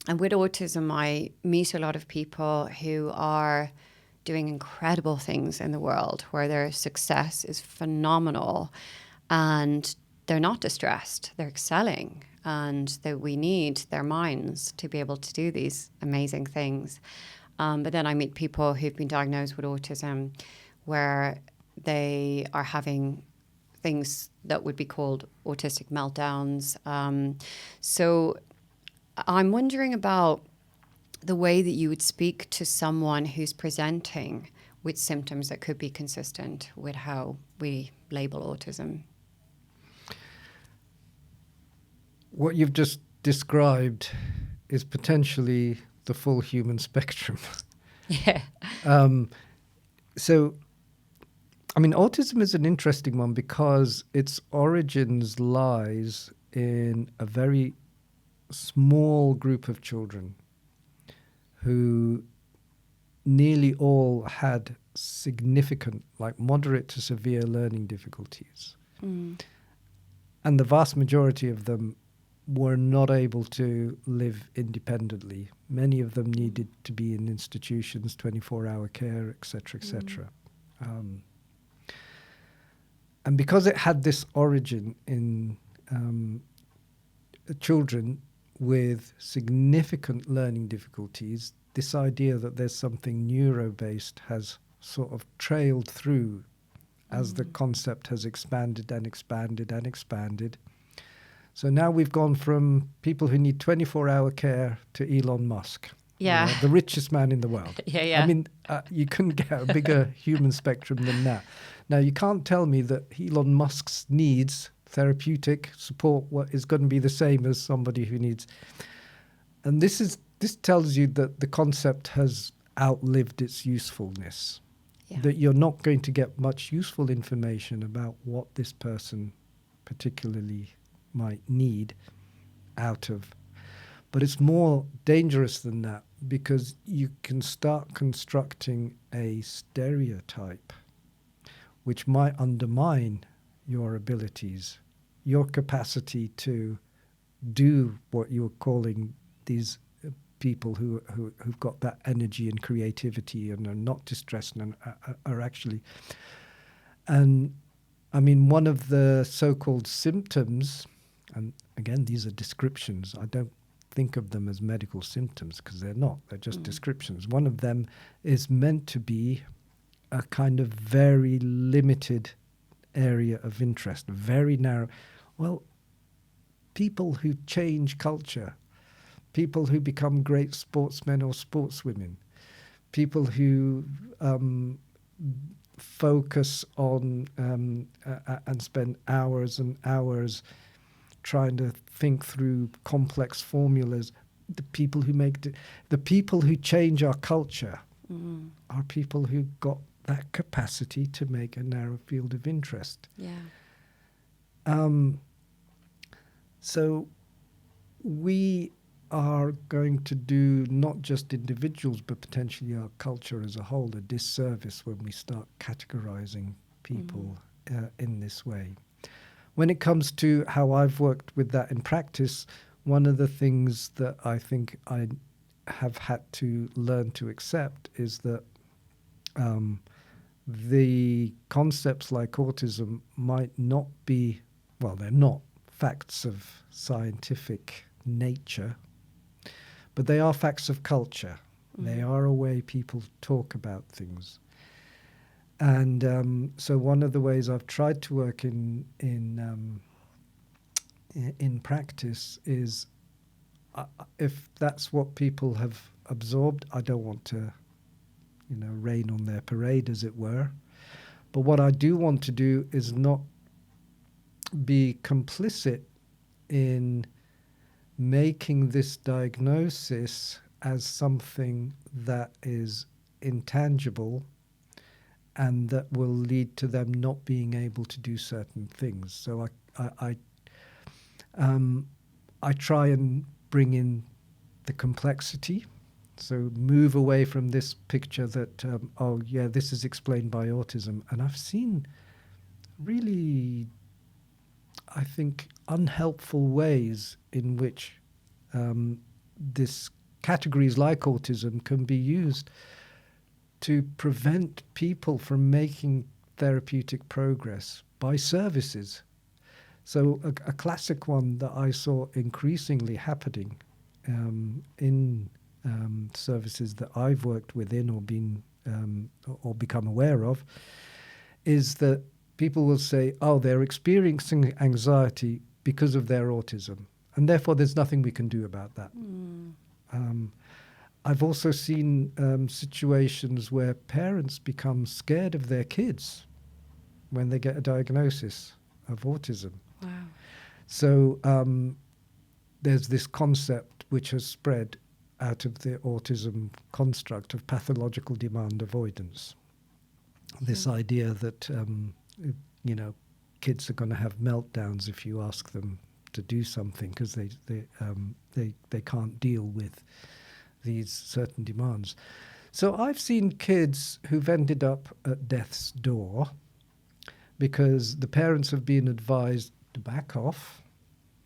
And with autism, I meet a lot of people who are doing incredible things in the world, where their success is phenomenal, and they're not distressed, they're excelling, and that we need their minds to be able to do these amazing things. But then I meet people who've been diagnosed with autism where they are having things that would be called autistic meltdowns. So I'm wondering about the way that you would speak to someone who's presenting with symptoms that could be consistent with how we label autism. What you've just described is potentially the full human spectrum. Yeah. So, I mean, autism is an interesting one because its origins lies in a very small group of children who nearly all had significant, like moderate to severe learning difficulties. And the vast majority of them were not able to live independently. Many of them needed to be in institutions, 24-hour care, etc., etc. And because it had this origin in children with significant learning difficulties, this idea that there's something neuro-based has sort of trailed through as the concept has expanded and expanded and expanded. So now we've gone from people who need 24-hour care to Elon Musk, Yeah. the richest man in the world. Yeah. I mean, you couldn't get a bigger human spectrum than that. Now, you can't tell me that Elon Musk's needs, therapeutic support, what is going to be the same as somebody who needs. And this tells you that the concept has outlived its usefulness. Yeah. That you're not going to get much useful information about what this person particularly might need out of. But it's more dangerous than that, because you can start constructing a stereotype which might undermine your abilities, your capacity to do what you're calling these people who've got that energy and creativity and are not distressed and are actually. And I mean, one of the so-called symptoms, and again, these are descriptions. I don't think of them as medical symptoms because they're not. They're just descriptions. One of them is meant to be a kind of very limited area of interest, very narrow. Well, people who change culture, people who become great sportsmen or sportswomen, people who focus on and spend hours and hours trying to think through complex formulas, the people who change our culture are people who got that capacity to make a narrow field of interest. Yeah. So we are going to do not just individuals, but potentially our culture as a whole a disservice when we start categorizing people in this way. When it comes to how I've worked with that in practice, one of the things that I think I have had to learn to accept is that the concepts like autism might not be, well, they're not facts of scientific nature, but they are facts of culture. They are a way people talk about things. And so one of the ways I've tried to work in practice is, if that's what people have absorbed, I don't want to, rain on their parade, as it were. But what I do want to do is not be complicit in making this diagnosis as something that is intangible and that will lead to them not being able to do certain things. So I try and bring in the complexity. So move away from this picture that, this is explained by autism. And I've seen really, I think, unhelpful ways in which this categories like autism can be used to prevent people from making therapeutic progress by services. So a classic one that I saw increasingly happening in services that I've worked within or been or become aware of is that people will say, they're experiencing anxiety because of their autism, and therefore there's nothing we can do about that. I've also seen situations where parents become scared of their kids when they get a diagnosis of autism. Wow. So there's this concept which has spread out of the autism construct of pathological demand avoidance. This idea that, kids are going to have meltdowns if you ask them to do something because they can't deal with these certain demands. So I've seen kids who've ended up at death's door because the parents have been advised, to back off,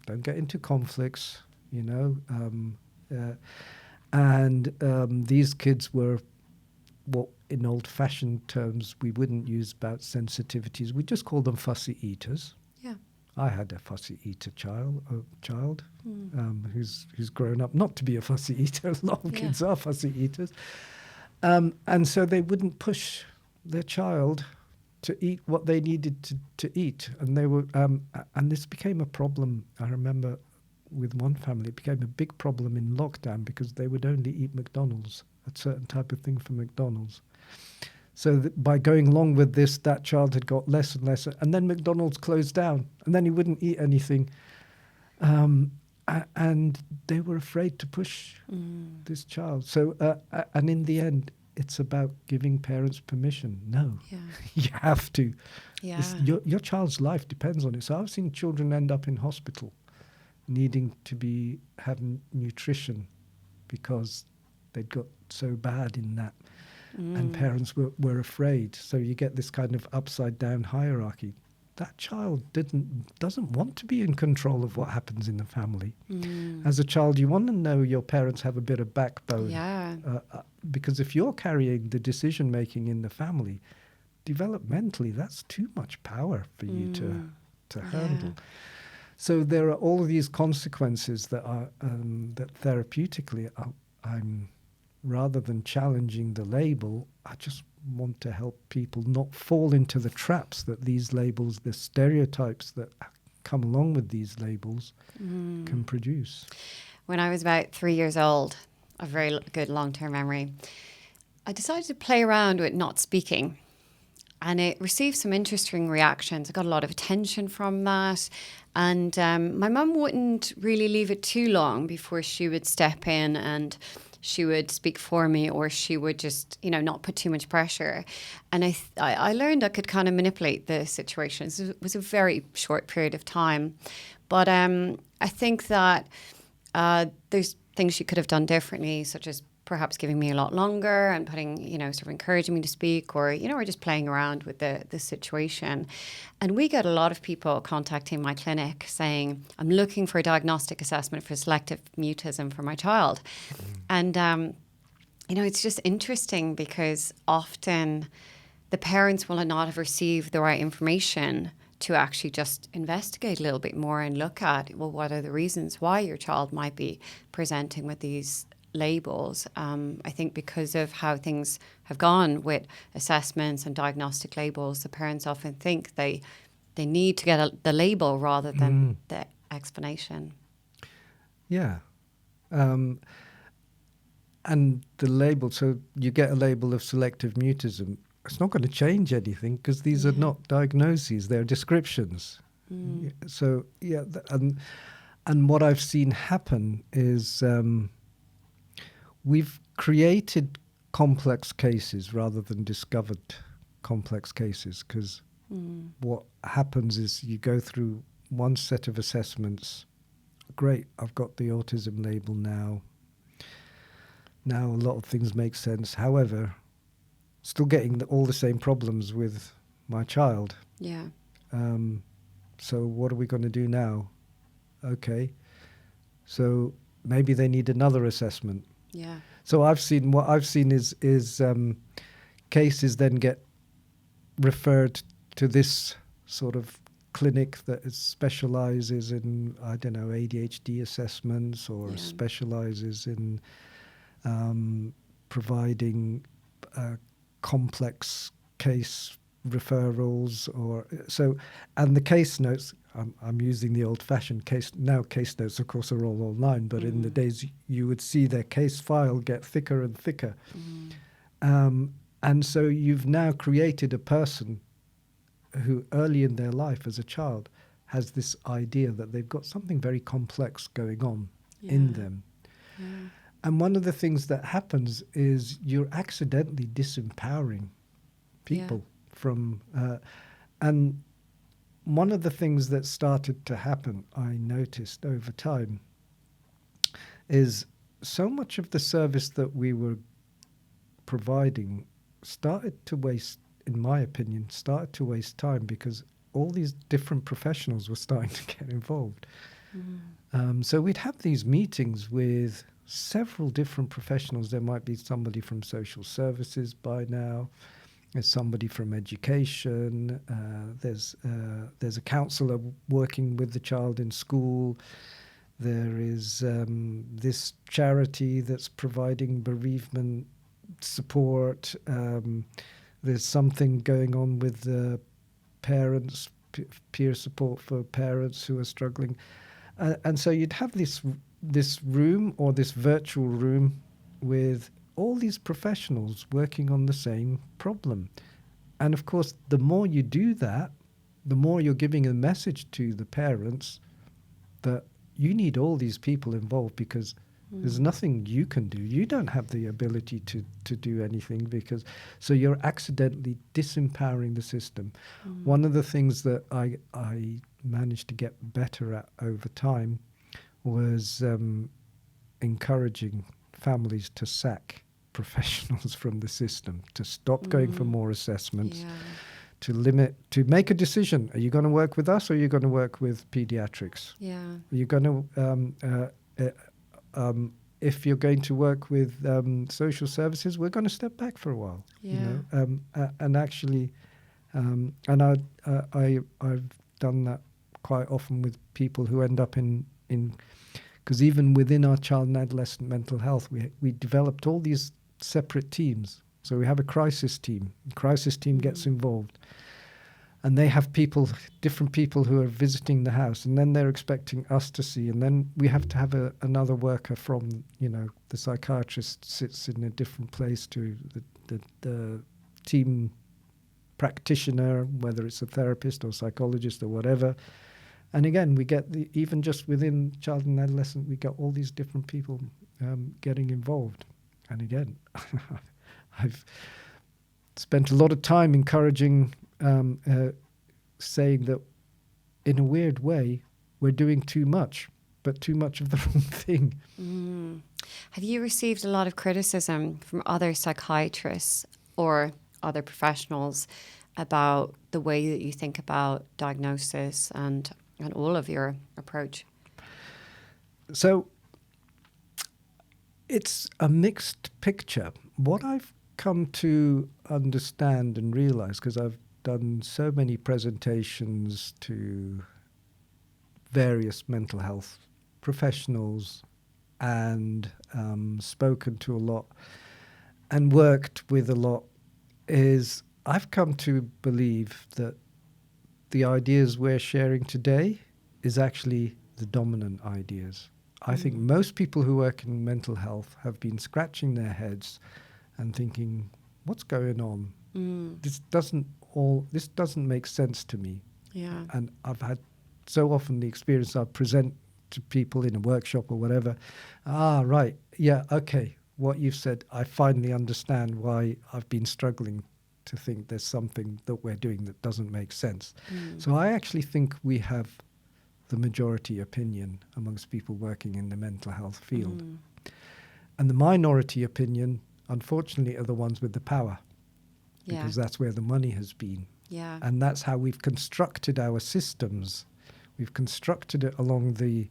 don't get into conflicts, you know. These kids were what in old-fashioned terms we wouldn't use about sensitivities. We just call them fussy eaters. Yeah. I had a fussy eater child who's grown up not to be a fussy eater. A lot of kids are fussy eaters. And so they wouldn't push their child to eat what they needed to eat. And they were, and this became a problem. I remember with one family, it became a big problem in lockdown because they would only eat McDonald's, a certain type of thing from McDonald's. So by going along with this, that child had got less and less. And then McDonald's closed down, and then he wouldn't eat anything. And they were afraid to push this child. So, and in the end, it's about giving parents permission. No, you have to. Yeah. Your child's life depends on it. So I've seen children end up in hospital needing to have nutrition because they'd got so bad in that. And parents were afraid. So you get this kind of upside down hierarchy. That child doesn't want to be in control of what happens in the family. As a child, you want to know your parents have a bit of backbone. Yeah. Because if you're carrying the decision making in the family, developmentally, that's too much power for you to handle. So there are all of these consequences that are that therapeutically I'm rather than challenging the label, I just want to help people not fall into the traps that these labels, the stereotypes that come along with these labels can produce. When I was about 3 years old, a very good long-term memory, I decided to play around with not speaking. And it received some interesting reactions. I got a lot of attention from that. And my mum wouldn't really leave it too long before she would step in and she would speak for me, or she would just, not put too much pressure. And I learned I could kind of manipulate the situation. It was a very short period of time. But I think that there's things she could have done differently, such as perhaps giving me a lot longer and putting, sort of encouraging me to speak, or, or just playing around with the situation. And we get a lot of people contacting my clinic saying, I'm looking for a diagnostic assessment for selective mutism for my child. And, it's just interesting because often the parents will not have received the right information to actually just investigate a little bit more and look at, well, what are the reasons why your child might be presenting with these labels. I think because of how things have gone with assessments and diagnostic labels, the parents often think they need to get the label rather than the explanation. Yeah. And the label, so you get a label of selective mutism, it's not going to change anything because these are not diagnoses, they're descriptions. So, and what I've seen happen is we've created complex cases rather than discovered complex cases, because what happens is you go through one set of assessments. Great, I've got the autism label now. Now a lot of things make sense. However, still getting all the same problems with my child. Yeah. So what are we going to do now? Okay. So maybe they need another assessment. Yeah. So what I've seen is cases then get referred to this sort of clinic that specializes in, I don't know, ADHD assessments, or specializes in providing complex case referrals, or so. And the case notes, I'm using the old-fashioned case notes, of course, are all online, but in the days you would see their case file get thicker and thicker. And so you've now created a person who early in their life as a child has this idea that they've got something very complex going on in them. Yeah. And one of the things that happens is you're accidentally disempowering people from... and one of the things that started to happen, I noticed over time, is so much of the service that we were providing started to waste, in my opinion, time, because all these different professionals were starting to get involved. So we'd have these meetings with several different professionals. There might be somebody from social services by now. There's somebody from education. There's a counsellor working with the child in school. There is this charity that's providing bereavement support. There's something going on with the parents, peer support for parents who are struggling. And so you'd have this room or this virtual room with all these professionals working on the same problem. And of course, the more you do that, the more you're giving a message to the parents that you need all these people involved, because there's nothing you can do. You don't have the ability to do anything, so you're accidentally disempowering the system. One of the things that I managed to get better at over time was encouraging families to sack professionals from the system, to stop going for more assessments, to make a decision. Are you going to work with us, or are you going to work with pediatrics? Yeah. Are you going to, if you're going to work with social services, we're going to step back for a while. Yeah. And actually, and I've done that quite often with people who end up in because even within our child and adolescent mental health, we developed all these separate teams. So we have a crisis team. The crisis team gets involved, and they have different people who are visiting the house, and then they're expecting us to see, and then we have to have another worker from, the psychiatrist sits in a different place to the team practitioner, whether it's a therapist or psychologist or whatever. And again, we get even just within child and adolescent, we get all these different people getting involved. And again, I've spent a lot of time encouraging, saying that in a weird way, we're doing too much, but too much of the wrong thing. Have you received a lot of criticism from other psychiatrists or other professionals about the way that you think about diagnosis and all of your approach? So it's a mixed picture. What I've come to understand and realize, because I've done so many presentations to various mental health professionals and spoken to a lot and worked with a lot, is I've come to believe that the ideas we're sharing today is actually the dominant ideas. I think most people who work in mental health have been scratching their heads and thinking, what's going on? This doesn't make sense to me. Yeah. And I've had so often the experience I present to people in a workshop or whatever. Right. Yeah. Okay. What you've said, I finally understand why I've been struggling to think there's something that we're doing that doesn't make sense. So I actually think we have the majority opinion amongst people working in the mental health field. And the minority opinion, unfortunately, are the ones with the power, because that's where the money has been. Yeah. And that's how we've constructed our systems. We've constructed it along the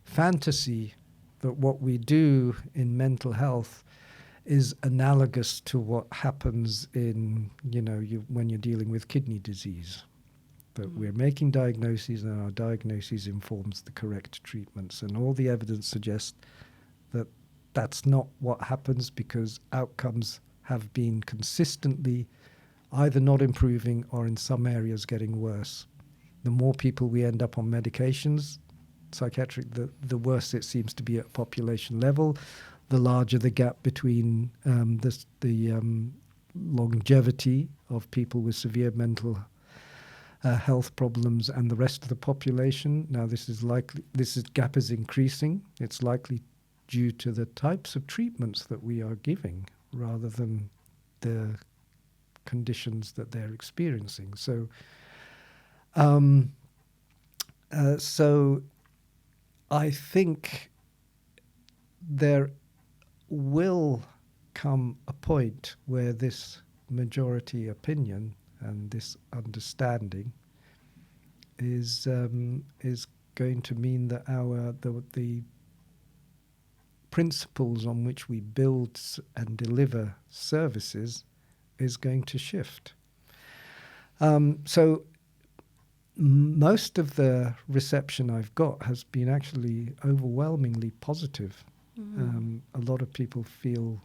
fantasy that what we do in mental health is analogous to what happens in, when you're dealing with kidney disease. That we're making diagnoses, and our diagnoses informs the correct treatments. And all the evidence suggests that that's not what happens, because outcomes have been consistently either not improving or in some areas getting worse. The more people we end up on medications, psychiatric, the worse it seems to be at population level, the larger the gap between the longevity of people with severe mental health problems and the rest of the population. Now, this gap is increasing. It's likely due to the types of treatments that we are giving rather than the conditions that they're experiencing. So, so I think there will come a point where this majority opinion and this understanding is going to mean that the principles on which we build and deliver services is going to shift. So most of the reception I've got has been actually overwhelmingly positive. A lot of people feel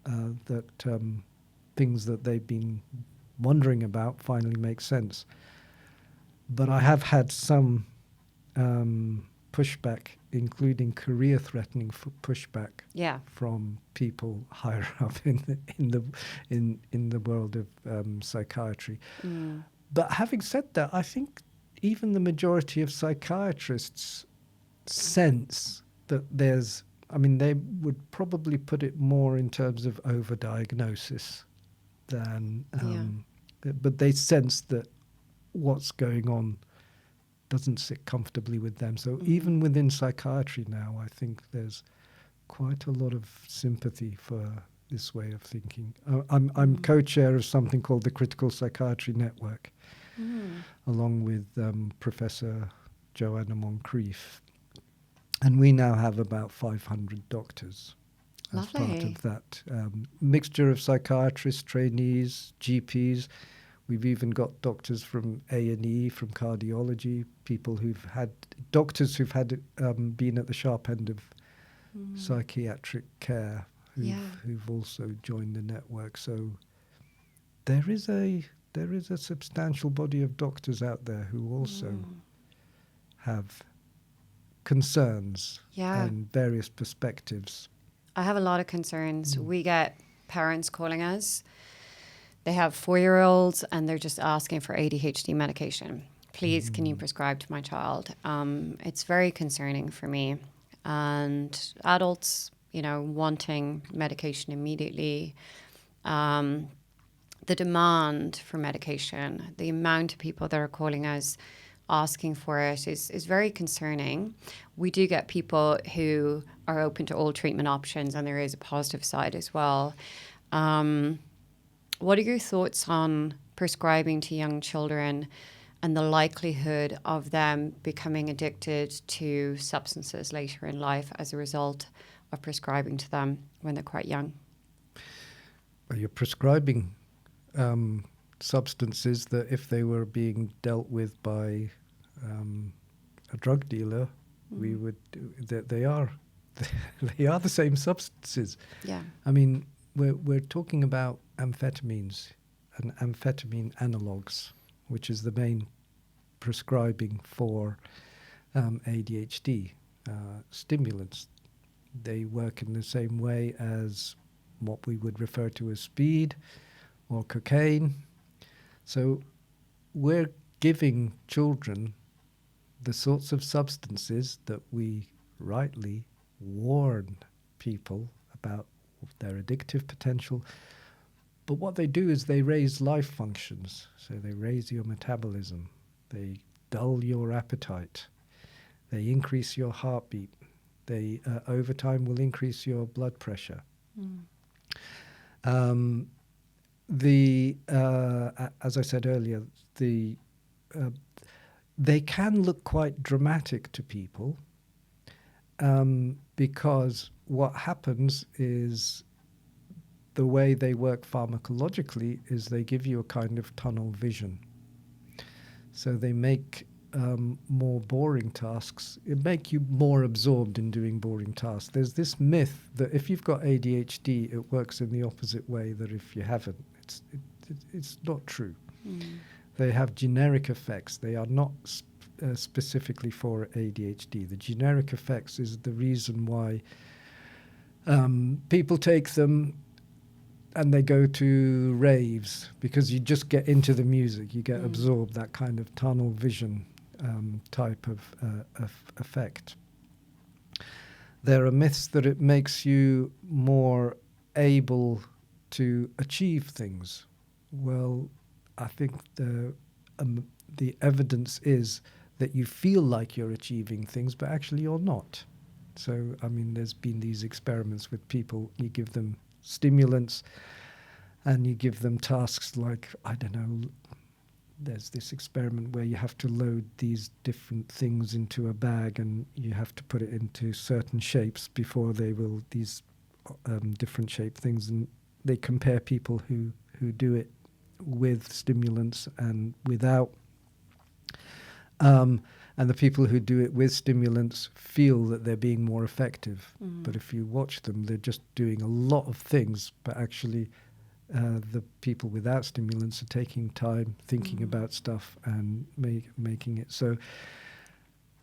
that things that they've been wondering about finally make sense. But I have had some pushback, including career-threatening pushback from people higher up in the world of psychiatry. But having said that, I think even the majority of psychiatrists sense that there's, I mean, they would probably put it more in terms of overdiagnosis than, but they sense that what's going on doesn't sit comfortably with them. So even within psychiatry now, I think there's quite a lot of sympathy for this way of thinking. I'm co-chair of something called the Critical Psychiatry Network, along with Professor Joanna Moncrief. And we now have about 500 doctors as part of that mixture of psychiatrists, trainees, GPs. We've even got doctors from A&E, from cardiology, doctors who've had been at the sharp end of psychiatric care, who've also joined the network. So there is a substantial body of doctors out there who also have concerns and various perspectives. I have a lot of concerns. We get parents calling us. They have 4-year-olds and they're just asking for ADHD medication. Please, can you prescribe to my child? It's very concerning for me. And adults, wanting medication immediately. The demand for medication, the amount of people that are calling us asking for it is very concerning. We do get people who are open to all treatment options, and there is a positive side as well. What are your thoughts on prescribing to young children and the likelihood of them becoming addicted to substances later in life as a result of prescribing to them when they're quite young? Well, you're prescribing substances that if they were being dealt with by a drug dealer, we would they are the same substances. Yeah. I mean, we're talking about amphetamines and amphetamine analogues, which is the main prescribing for ADHD stimulants. They work in the same way as what we would refer to as speed or cocaine. So we're giving children the sorts of substances that we rightly warn people about their addictive potential. But what they do is they raise life functions. So they raise your metabolism. They dull your appetite. They increase your heartbeat. They, over time, will increase your blood pressure. As I said earlier, they can look quite dramatic to people because what happens is the way they work pharmacologically is they give you a kind of tunnel vision. So they make more boring tasks. It make you more absorbed in doing boring tasks. There's this myth that if you've got ADHD, it works in the opposite way that if you haven't. It's not true. They have generic effects. They are not specifically for ADHD. The generic effects is the reason why people take them and they go to raves, because you just get into the music. You get absorbed, that kind of tunnel vision type of effect. There are myths that it makes you more able to achieve things. Well, I think the evidence is that you feel like you're achieving things, but actually you're not. So, I mean, there's been these experiments with people. You give them stimulants and you give them tasks like, I don't know, there's this experiment where you have to load these different things into a bag, and you have to put it into certain shapes before they will, these different shaped things, and they compare people who do it with stimulants and without. And the people who do it with stimulants feel that they're being more effective. But if you watch them, they're just doing a lot of things, but actually the people without stimulants are taking time, thinking about stuff and making it. So,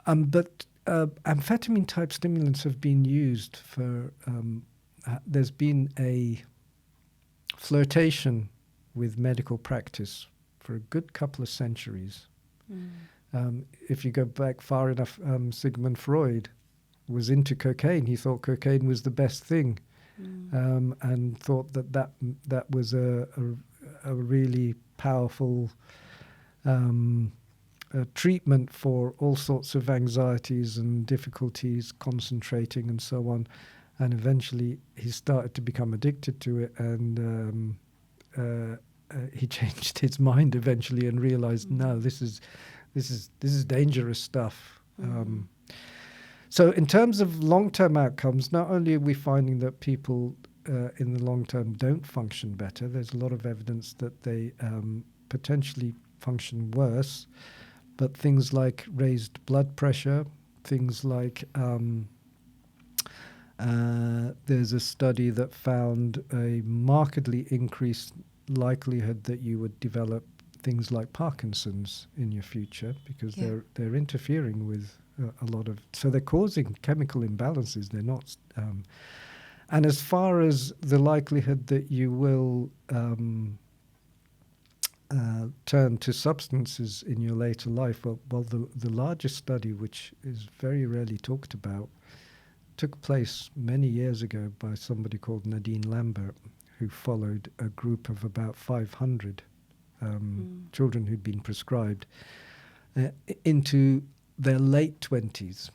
but amphetamine type stimulants have been used for, there's been a flirtation with medical practice for a good couple of centuries. If you go back far enough, Sigmund Freud was into cocaine. He thought cocaine was the best thing, and thought that was a really powerful treatment for all sorts of anxieties and difficulties, concentrating and so on. And eventually he started to become addicted to it, and he changed his mind eventually and realized, no, this is dangerous stuff. So in terms of long-term outcomes, not only are we finding that people in the long term don't function better, there's a lot of evidence that they potentially function worse, but things like raised blood pressure, things like there's a study that found a markedly increased likelihood that you would develop things like Parkinson's in your future, because they're interfering with a lot of, so they're causing chemical imbalances. They're not, and as far as the likelihood that you will turn to substances in your later life, well, the largest study, which is very rarely talked about, took place many years ago by somebody called Nadine Lambert, who followed a group of about 500 children who'd been prescribed into their late 20s.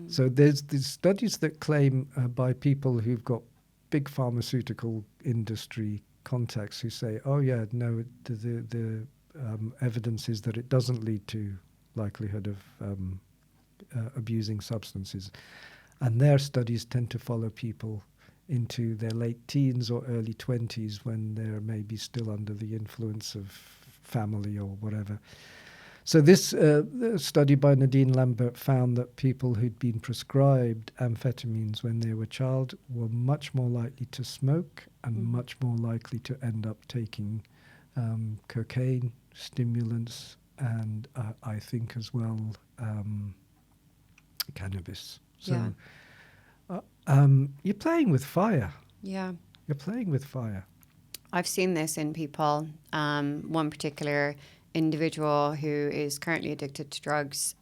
So there's these studies that claim by people who've got big pharmaceutical industry contacts who say, oh yeah, no, the evidence is that it doesn't lead to likelihood of abusing substances. And their studies tend to follow people into their late teens or early 20s, when they're maybe still under the influence of family or whatever. So this study by Nadine Lambert found that people who'd been prescribed amphetamines when they were a child were much more likely to smoke and much more likely to end up taking cocaine, stimulants, and I think as well cannabis. So you're playing with fire. Yeah. You're playing with fire. I've seen this in people. One particular individual who is currently addicted to drugs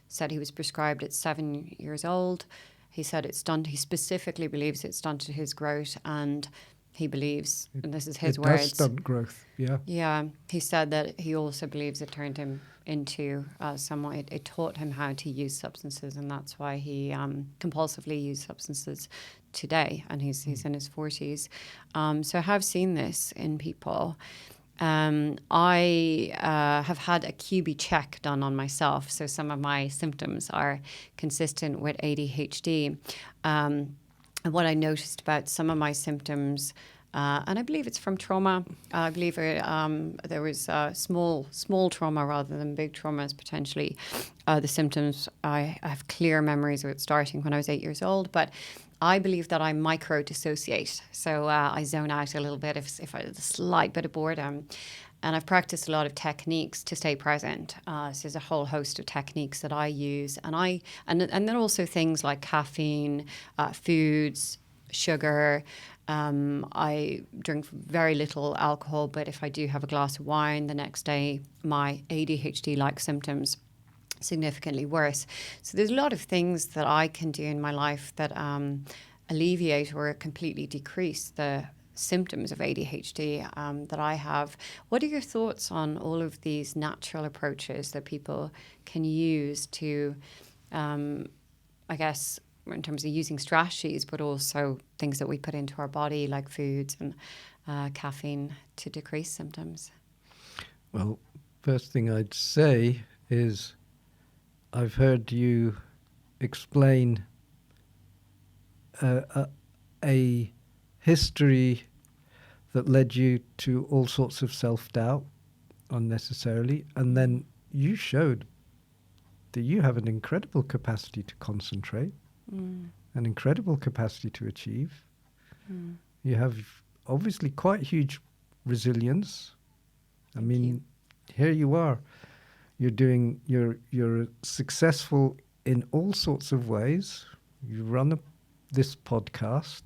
said he was prescribed at 7 years old. He said he specifically believes it stunted his growth, and he believes, and this is his words. It does stunt growth, yeah. Yeah. He said that he also believes it turned him into someone, it taught him how to use substances, and that's why he compulsively used substances today, and he's in his 40s. So I have seen this in people. I have had a QB check done on myself, so some of my symptoms are consistent with ADHD. And what I noticed about some of my symptoms, and I believe it's from trauma. I believe there was small trauma rather than big traumas potentially. The symptoms, I have clear memories of it starting when I was 8 years old, but I believe that I micro-dissociate. So I zone out a little bit if I have a slight bit of boredom. And I've practiced a lot of techniques to stay present. So there's a whole host of techniques that I use. And then also things like caffeine, foods, sugar. I drink very little alcohol, but if I do have a glass of wine the next day, my ADHD-like symptoms significantly worse. So there's a lot of things that I can do in my life that alleviate or completely decrease the symptoms of ADHD that I have. What are your thoughts on all of these natural approaches that people can use to, I guess, in terms of using strategies, but also things that we put into our body like foods and caffeine to decrease symptoms? Well, first thing I'd say is I've heard you explain a history that led you to all sorts of self-doubt unnecessarily, and then you showed that you have an incredible capacity to concentrate, an incredible capacity to achieve. You have obviously quite huge resilience. Thank you. Here you are. You're successful in all sorts of ways. You run this podcast.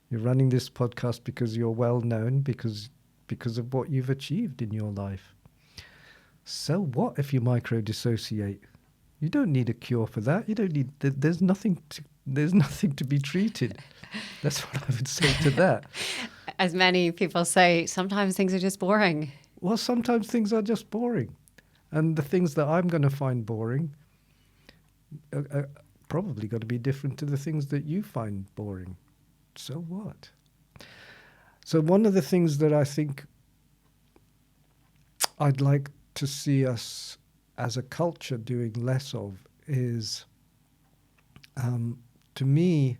You're running this podcast because you're well known, because of what you've achieved in your life. So what if you micro-dissociate? You don't need a cure for that. You don't need. There's nothing to be treated. That's what I would say to that. As many people say, sometimes things are just boring. Well, sometimes things are just boring, and the things that I'm going to find boring are probably going to be different to the things that you find boring. So what? So one of the things that I think I'd like to see us as a culture doing less of is, to me,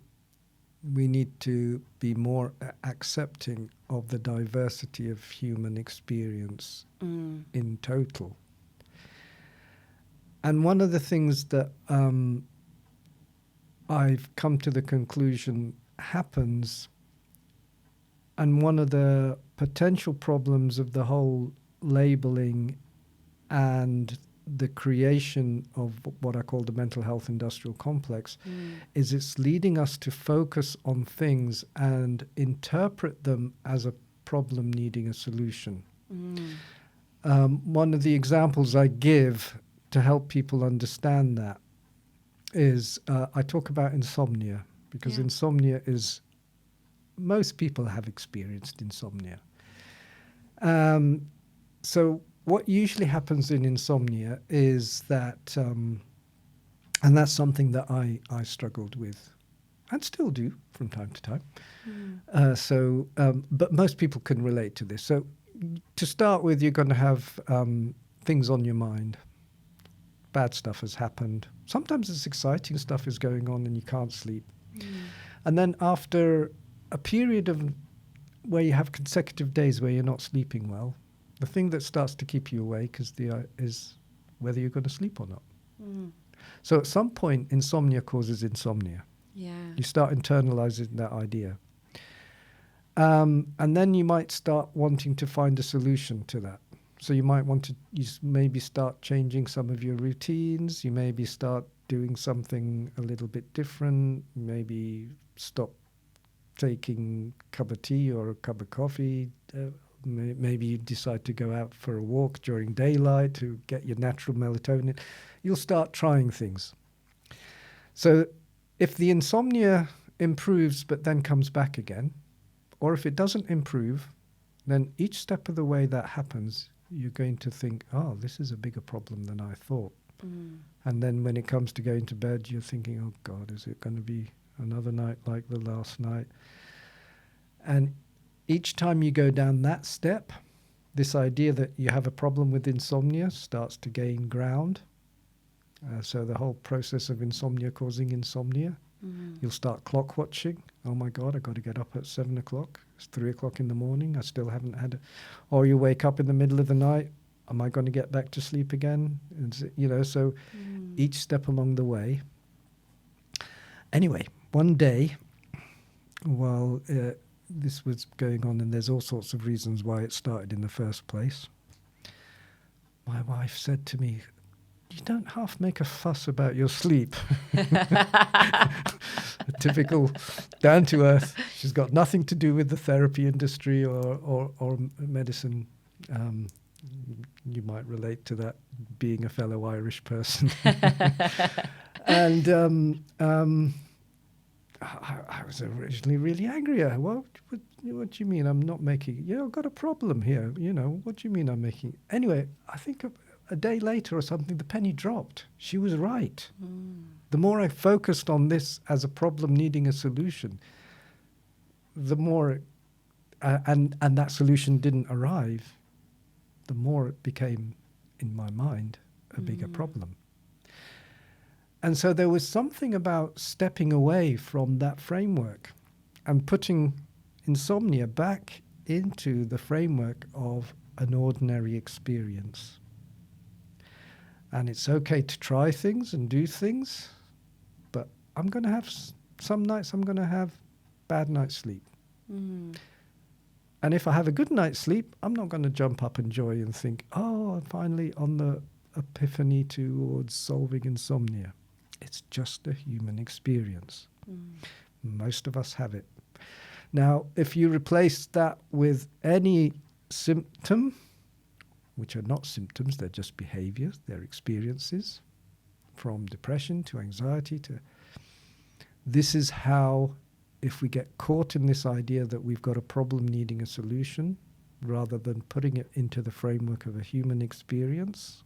we need to be more accepting of the diversity of human experience in total. And one of the things that I've come to the conclusion happens, and one of the potential problems of the whole labeling and the creation of what I call the mental health industrial complex is it's leading us to focus on things and interpret them as a problem needing a solution. One of the examples I give to help people understand that is I talk about insomnia, because insomnia is, most people have experienced insomnia. So what usually happens in insomnia is that, and that's something that I struggled with and still do from time to time. But most people can relate to this. So to start with, you're going to have things on your mind. Bad stuff has happened. Sometimes it's exciting stuff is going on and you can't sleep. And then after a period of where you have consecutive days where you're not sleeping well, the thing that starts to keep you awake is whether you're going to sleep or not. So at some point, insomnia causes insomnia. You start internalizing that idea. And then you might start wanting to find a solution to that. So you might want to maybe start changing some of your routines. You maybe start doing something a little bit different. Maybe stop taking a cup of tea or a cup of coffee. Maybe you decide to go out for a walk during daylight to get your natural melatonin. You'll start trying things. So if the insomnia improves but then comes back again, or if it doesn't improve, then each step of the way that happens, you're going to think, oh, this is a bigger problem than I thought. And then when it comes to going to bed, you're thinking, oh God, is it going to be another night like the last night? And each time you go down that step, this idea that you have a problem with insomnia starts to gain ground. So the whole process of insomnia causing insomnia. You'll start clock watching. Oh my God, I've got to get up at 7 o'clock. It's 3 o'clock in the morning. I still haven't had it. Or you wake up in the middle of the night. Am I going to get back to sleep again? And, so each step along the way. Anyway, one day, while this was going on, and there's all sorts of reasons why it started in the first place, my wife said to me, you don't half make a fuss about your sleep. Typical down to earth. She's got nothing to do with the therapy industry or medicine. You might relate to that, being a fellow Irish person. And I was originally really angry at her. What do you mean I'm not making... I've got a problem here. What do you mean I'm making... Anyway, I think a day later or something, the penny dropped. She was right. The more I focused on this as a problem needing a solution, the more... and that solution didn't arrive, the more it became in my mind, a bigger problem. And so there was something about stepping away from that framework and putting insomnia back into the framework of an ordinary experience. And it's okay to try things and do things, but I'm going to have some nights I'm going to have bad night's sleep. And if I have a good night's sleep, I'm not going to jump up in joy and think, oh, I'm finally on the epiphany towards solving insomnia. It's just a human experience. Most of us have it. Now, if you replace that with any symptom, which are not symptoms, they're just behaviors, they're experiences, from depression to anxiety to... This is how, if we get caught in this idea that we've got a problem needing a solution, rather than putting it into the framework of a human experience.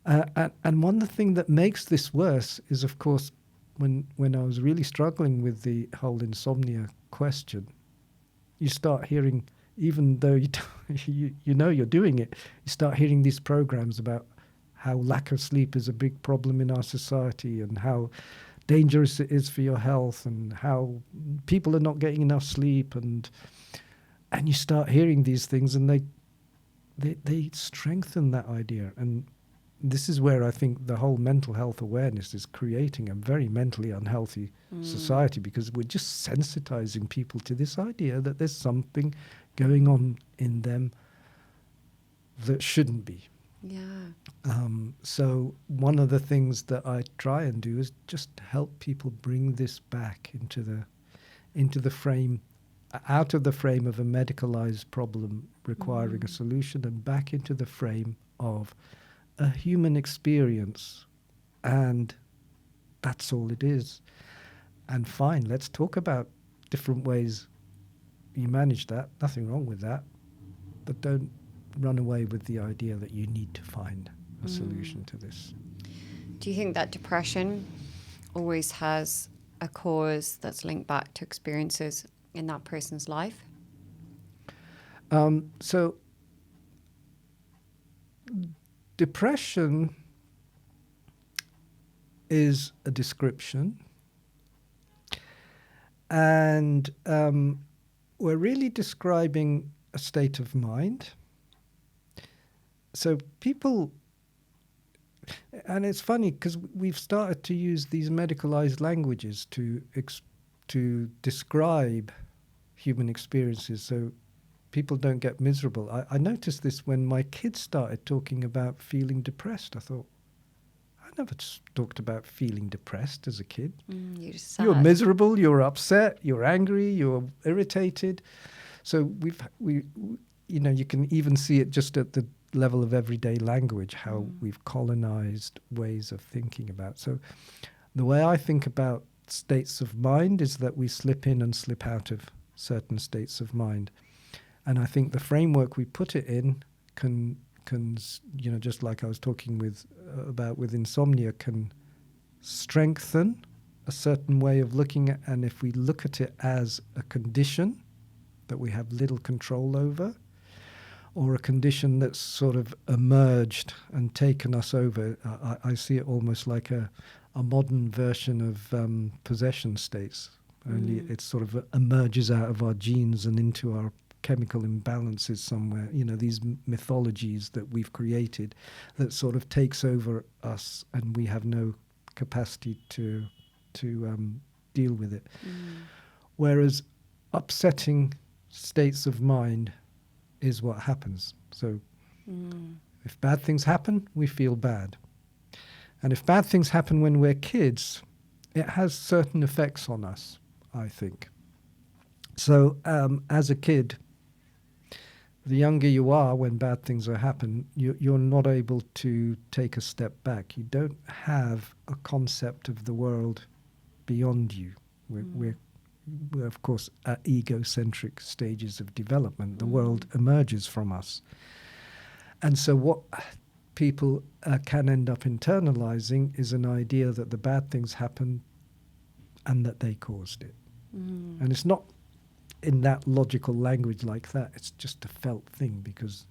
And one thing that makes this worse is, of course, when I was really struggling with the whole insomnia question, you start hearing, even though you know you're doing it, you start hearing these programs about how lack of sleep is a big problem in our society and how dangerous it is for your health and how people are not getting enough sleep, and you start hearing these things, and they strengthen that idea. And this is where I think the whole mental health awareness is creating a very mentally unhealthy society, because we're just sensitizing people to this idea that there's something going on in them that shouldn't be. So one of the things that I try and do is just help people bring this back into the frame, out of the frame of a medicalized problem requiring a solution, and back into the frame of a human experience, and that's all it is. And fine, let's talk about different ways you manage that. Nothing wrong with that, but don't run away with the idea that you need to find a solution to this. Do you think that depression always has a cause that's linked back to experiences in that person's life? So depression is a description, and we're really describing a state of mind. So people, and it's funny because we've started to use these medicalized languages to describe human experiences so people don't get miserable. I noticed this when my kids started talking about feeling depressed. I thought, I never talked about feeling depressed as a kid. You're just sad. You're miserable, you're upset, you're angry, you're irritated. So you can even see it just at the level of everyday language, how we've colonized ways of thinking about. So the way I think about states of mind is that we slip in and slip out of certain states of mind. And I think the framework we put it in can just like I was talking about with insomnia, can strengthen a certain way of looking at, and if we look at it as a condition that we have little control over, or a condition that's sort of emerged and taken us over, I see it almost like a modern version of possession states. Only it sort of emerges out of our genes and into our chemical imbalances somewhere. These mythologies that we've created that sort of takes over us, and we have no capacity to deal with it. Whereas upsetting states of mind is what happens. So if bad things happen, we feel bad. And if bad things happen when we're kids, it has certain effects on us, I think. So as a kid, the younger you are when bad things happen, you're not able to take a step back. You don't have a concept of the world beyond you. We're of course, at egocentric stages of development. The world emerges from us. And so what people can end up internalizing is an idea that the bad things happen and that they caused it. And it's not in that logical language like that. It's just a felt thing because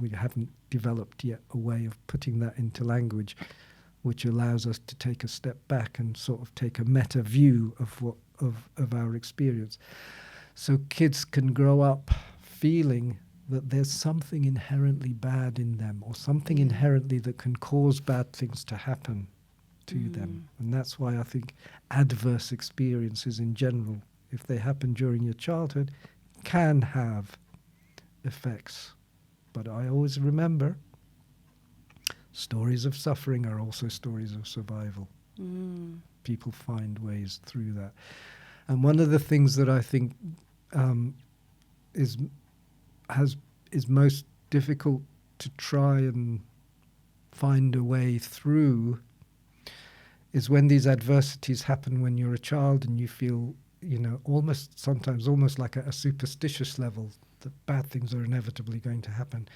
we haven't developed yet a way of putting that into language, which allows us to take a step back and sort of take a meta view of our experience. So kids can grow up feeling that there's something inherently bad in them, or something inherently that can cause bad things to happen to them. And that's why I think adverse experiences in general, if they happen during your childhood, can have effects. But I always remember, stories of suffering are also stories of survival. People find ways through that. And one of the things that I think is most difficult to try and find a way through is when these adversities happen when you're a child and you feel, sometimes almost like a superstitious level, that bad things are inevitably going to happen.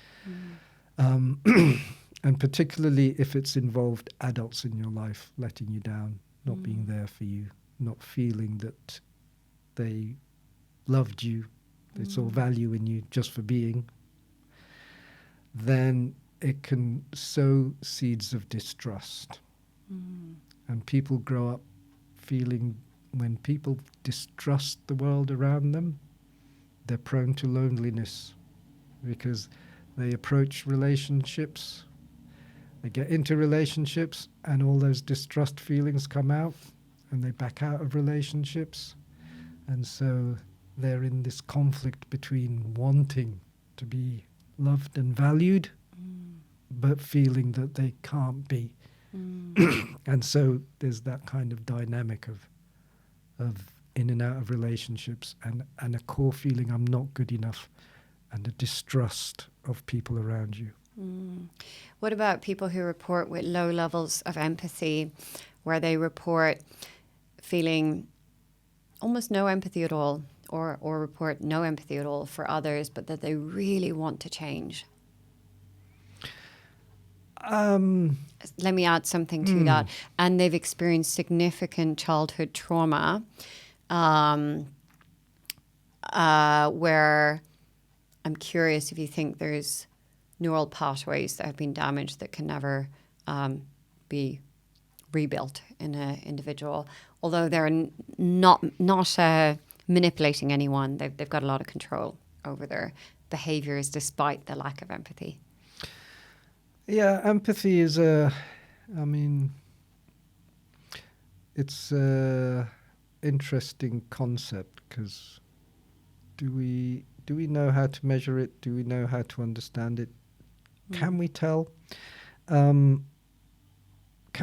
And particularly if it's involved adults in your life letting you down, not being there for you, not feeling that they loved you, they saw value in you just for being, then it can sow seeds of distrust. And people grow up feeling, when people distrust the world around them, they're prone to loneliness, because they approach relationships, they get into relationships, and all those distrust feelings come out, and they back out of relationships. And so they're in this conflict between wanting to be loved and valued, but feeling that they can't be. And so there's that kind of dynamic of in and out of relationships, and a core feeling I'm not good enough, and a distrust of people around you. What about people who report with low levels of empathy, where they report feeling almost no empathy at all, or report no empathy at all for others, but that they really want to change? Let me add something to that. And they've experienced significant childhood trauma, where I'm curious if you think there's neural pathways that have been damaged that can never be rebuilt in an individual. Although they're not manipulating anyone, they've got a lot of control over their behaviours despite the lack of empathy. Yeah, empathy is it's a interesting concept, because do we know how to measure it? Do we know how to understand it? Can we tell? Can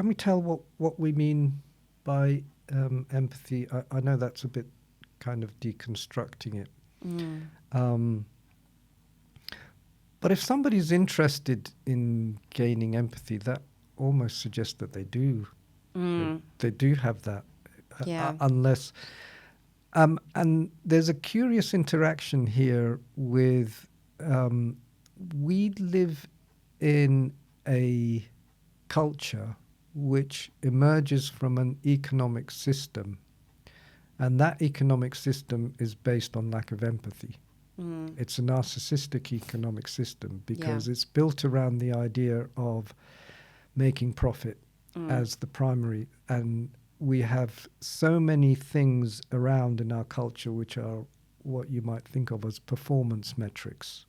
we tell what we mean by empathy? I know that's a bit kind of deconstructing it. But if somebody's interested in gaining empathy, that almost suggests that they do. They do have that. Unless... and there's a curious interaction here with... we live in a culture which emerges from an economic system. And that economic system is based on lack of empathy. It's a narcissistic economic system, because it's built around the idea of making profit as the primary. And we have so many things around in our culture which are what you might think of as performance metrics,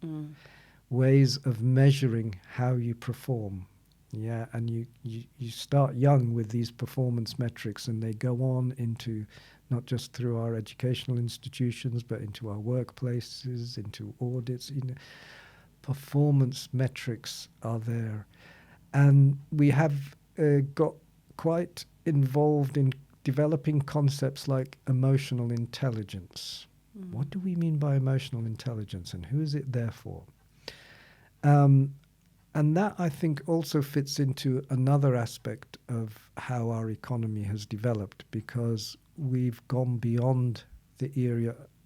ways of measuring how you perform. Yeah, and you start young with these performance metrics, and they go on into not just through our educational institutions, but into our workplaces, into audits. Performance metrics are there. And we have got quite involved in developing concepts like emotional intelligence. What do we mean by emotional intelligence, and who is it there for? And that, I think, also fits into another aspect of how our economy has developed, because we've gone beyond the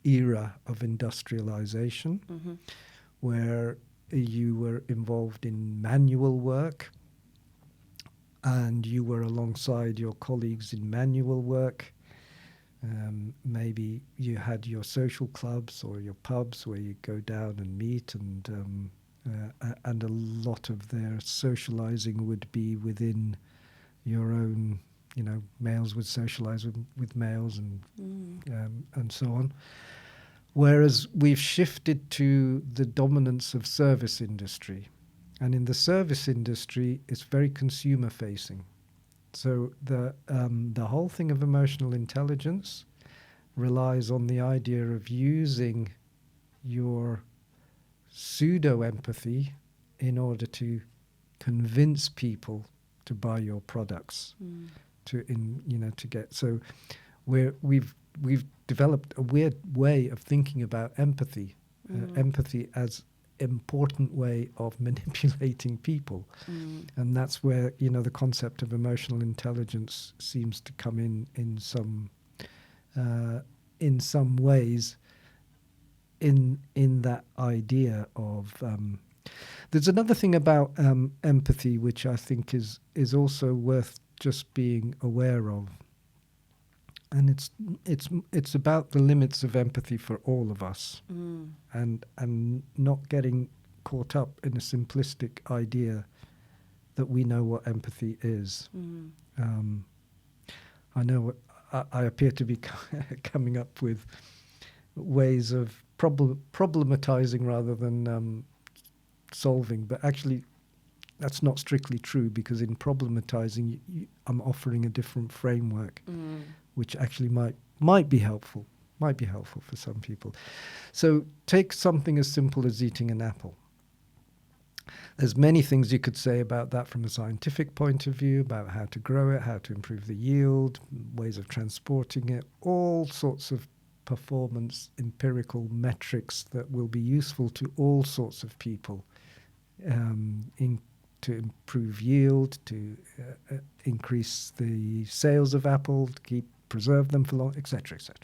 era of industrialization, where you were involved in manual work, and you were alongside your colleagues in manual work. Maybe you had your social clubs or your pubs where you go down and meet and and a lot of their socializing would be within your own, males would socialize with males and so on. Whereas we've shifted to the dominance of service industry. And in the service industry, it's very consumer facing. So the whole thing of emotional intelligence relies on the idea of using your pseudo-empathy in order to convince people to buy your products, to get. So we've developed a weird way of thinking about empathy, empathy as important way of manipulating people, and that's where the concept of emotional intelligence seems to come in some ways in that idea of. There's another thing about empathy which I think is also worth just being aware of. And it's about the limits of empathy for all of us, and not getting caught up in a simplistic idea that we know what empathy is. I know I appear to be coming up with ways of problematizing rather than solving, but actually that's not strictly true, because in problematizing I'm offering a different framework. Which actually might be helpful for some people. So take something as simple as eating an apple. There's many things you could say about that from a scientific point of view, about how to grow it, how to improve the yield, ways of transporting it, all sorts of performance empirical metrics that will be useful to all sorts of people, to improve yield, to increase the sales of apple, to preserve them for long, etc., etc.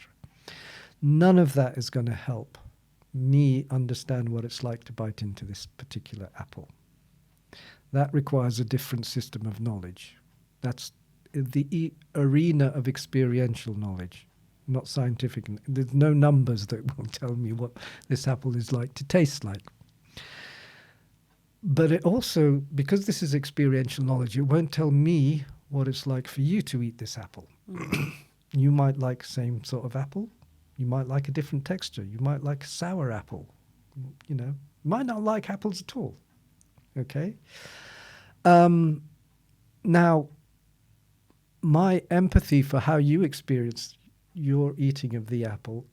None of that is going to help me understand what it's like to bite into this particular apple. That requires a different system of knowledge. That's the arena of experiential knowledge, not scientific. There's no numbers that will tell me what this apple is like to taste like. But it also, because this is experiential knowledge, it won't tell me what it's like for you to eat this apple. You might like the same sort of apple. You might like a different texture. You might like a sour apple. You might not like apples at all. Okay? Now, my empathy for how you experience your eating of the apple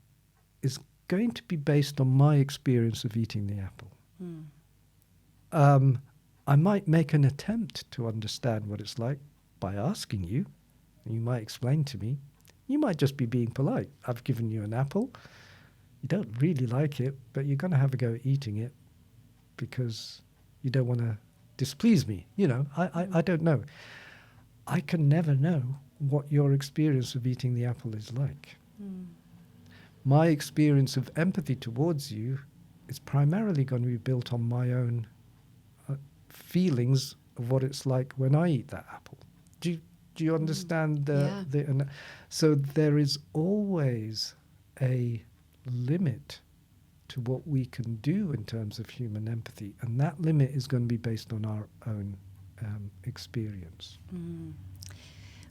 is going to be based on my experience of eating the apple. I might make an attempt to understand what it's like by asking you. You might explain to me. You might just be being polite. I've given you an apple. You don't really like it, but you're going to have a go at eating it because you don't want to displease me. I don't know. I can never know what your experience of eating the apple is like. My experience of empathy towards you is primarily going to be built on my own feelings of what it's like when I eat that apple. Do you understand so there is always a limit to what we can do in terms of human empathy, and that limit is going to be based on our own experience.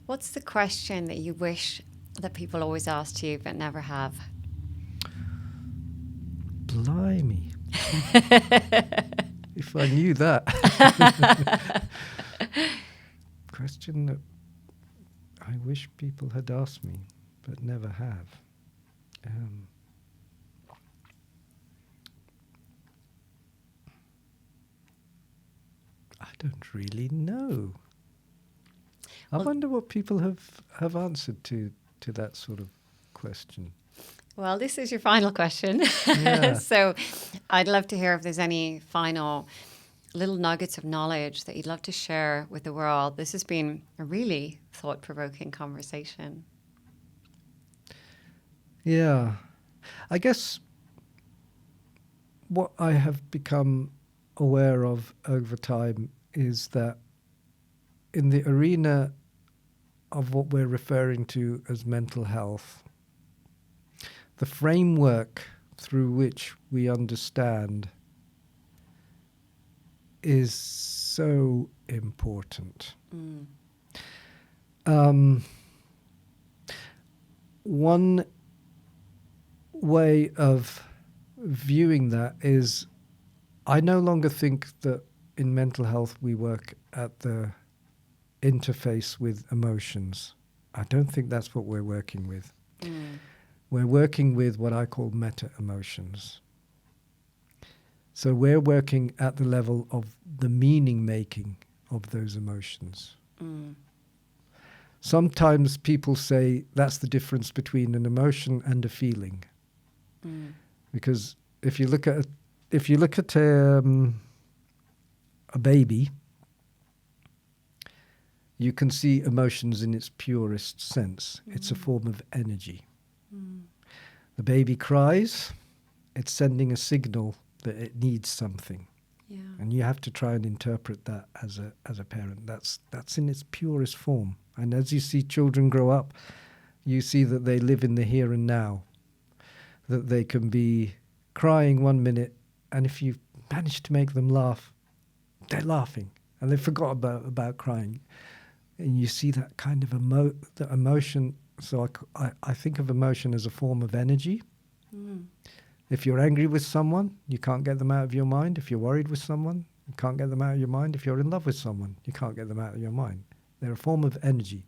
What's the question that you wish that people always asked you but never have? Blimey. If I knew that. Question that I wish people had asked me, but never have. I don't really know. I wonder what people have answered to that sort of question. Well, this is your final question. Yeah. So I'd love to hear if there's any final little nuggets of knowledge that you'd love to share with the world. This has been a really thought-provoking conversation. Yeah. I guess what I have become aware of over time is that in the arena of what we're referring to as mental health, the framework through which we understand is so important. One way of viewing that is, I no longer think that in mental health we work at the interface with emotions. I don't think that's what we're working with. We're working with what I call meta emotions. So we're working at the level of the meaning making of those emotions. Sometimes people say that's the difference between an emotion and a feeling. Because if you look at a baby, you can see emotions in its purest sense. It's a form of energy. The baby cries, it's sending a signal that it needs something. Yeah. And you have to try and interpret that as a parent. That's in its purest form. And as you see children grow up, you see that they live in the here and now. That they can be crying one minute, and if you manage to make them laugh, they're laughing, and they forgot about crying. And you see that kind of the emotion. So I think of emotion as a form of energy. If you're angry with someone, you can't get them out of your mind. If you're worried with someone, you can't get them out of your mind. If you're in love with someone, you can't get them out of your mind. They're a form of energy.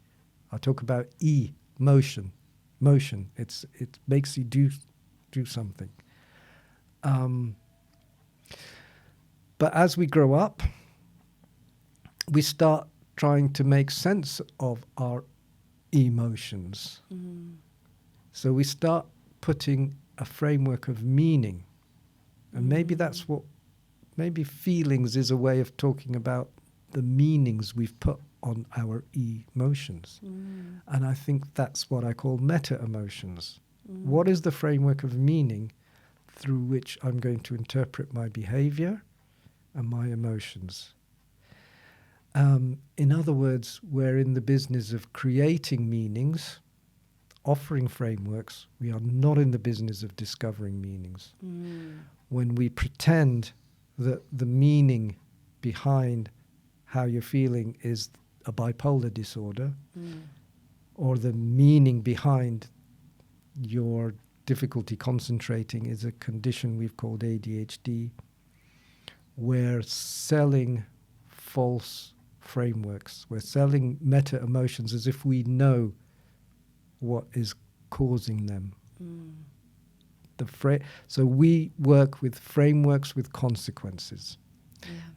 I talk about motion. Motion. It makes you do something. But as we grow up, we start trying to make sense of our emotions. So we start putting a framework of meaning. And maybe maybe feelings is a way of talking about the meanings we've put on our emotions. And I think that's what I call meta emotions. What is the framework of meaning through which I'm going to interpret my behavior and my emotions? In other words, we're in the business of creating meanings, offering frameworks. We are not in the business of discovering meanings. When we pretend that the meaning behind how you're feeling is a bipolar disorder, or the meaning behind your difficulty concentrating is a condition we've called ADHD, we're selling false frameworks. We're selling meta emotions as if we know what is causing them. So we work with frameworks with consequences.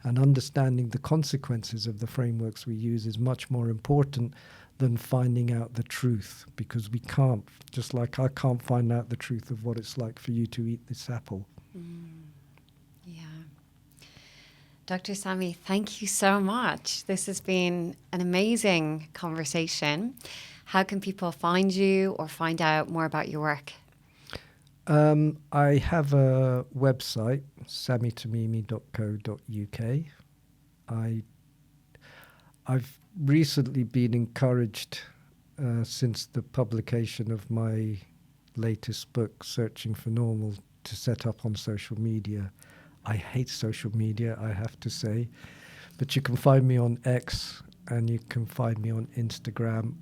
And understanding the consequences of the frameworks we use is much more important than finding out the truth, because we can't, just like I can't find out the truth of what it's like for you to eat this apple. Yeah. Dr. Sami, thank you so much. This has been an amazing conversation. How can people find you or find out more about your work? I have a website, samitimimi.co.uk. I've recently been encouraged since the publication of my latest book, Searching for Normal, to set up on social media. I hate social media, I have to say, but you can find me on X and you can find me on Instagram.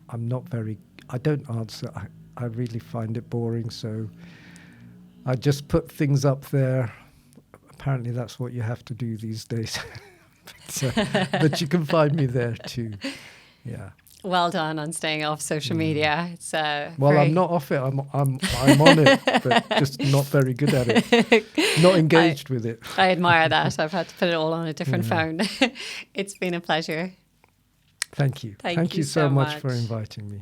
I don't answer. I really find it boring, so I just put things up there. Apparently that's what you have to do these days. But you can find me there too. Yeah. Well done on staying off social media. It's I'm not off it. I'm on it, but just not very good at it. Not engaged with it. I admire that. I've had to put it all on a different phone. It's been a pleasure. Thank you. Thank you so much much for inviting me.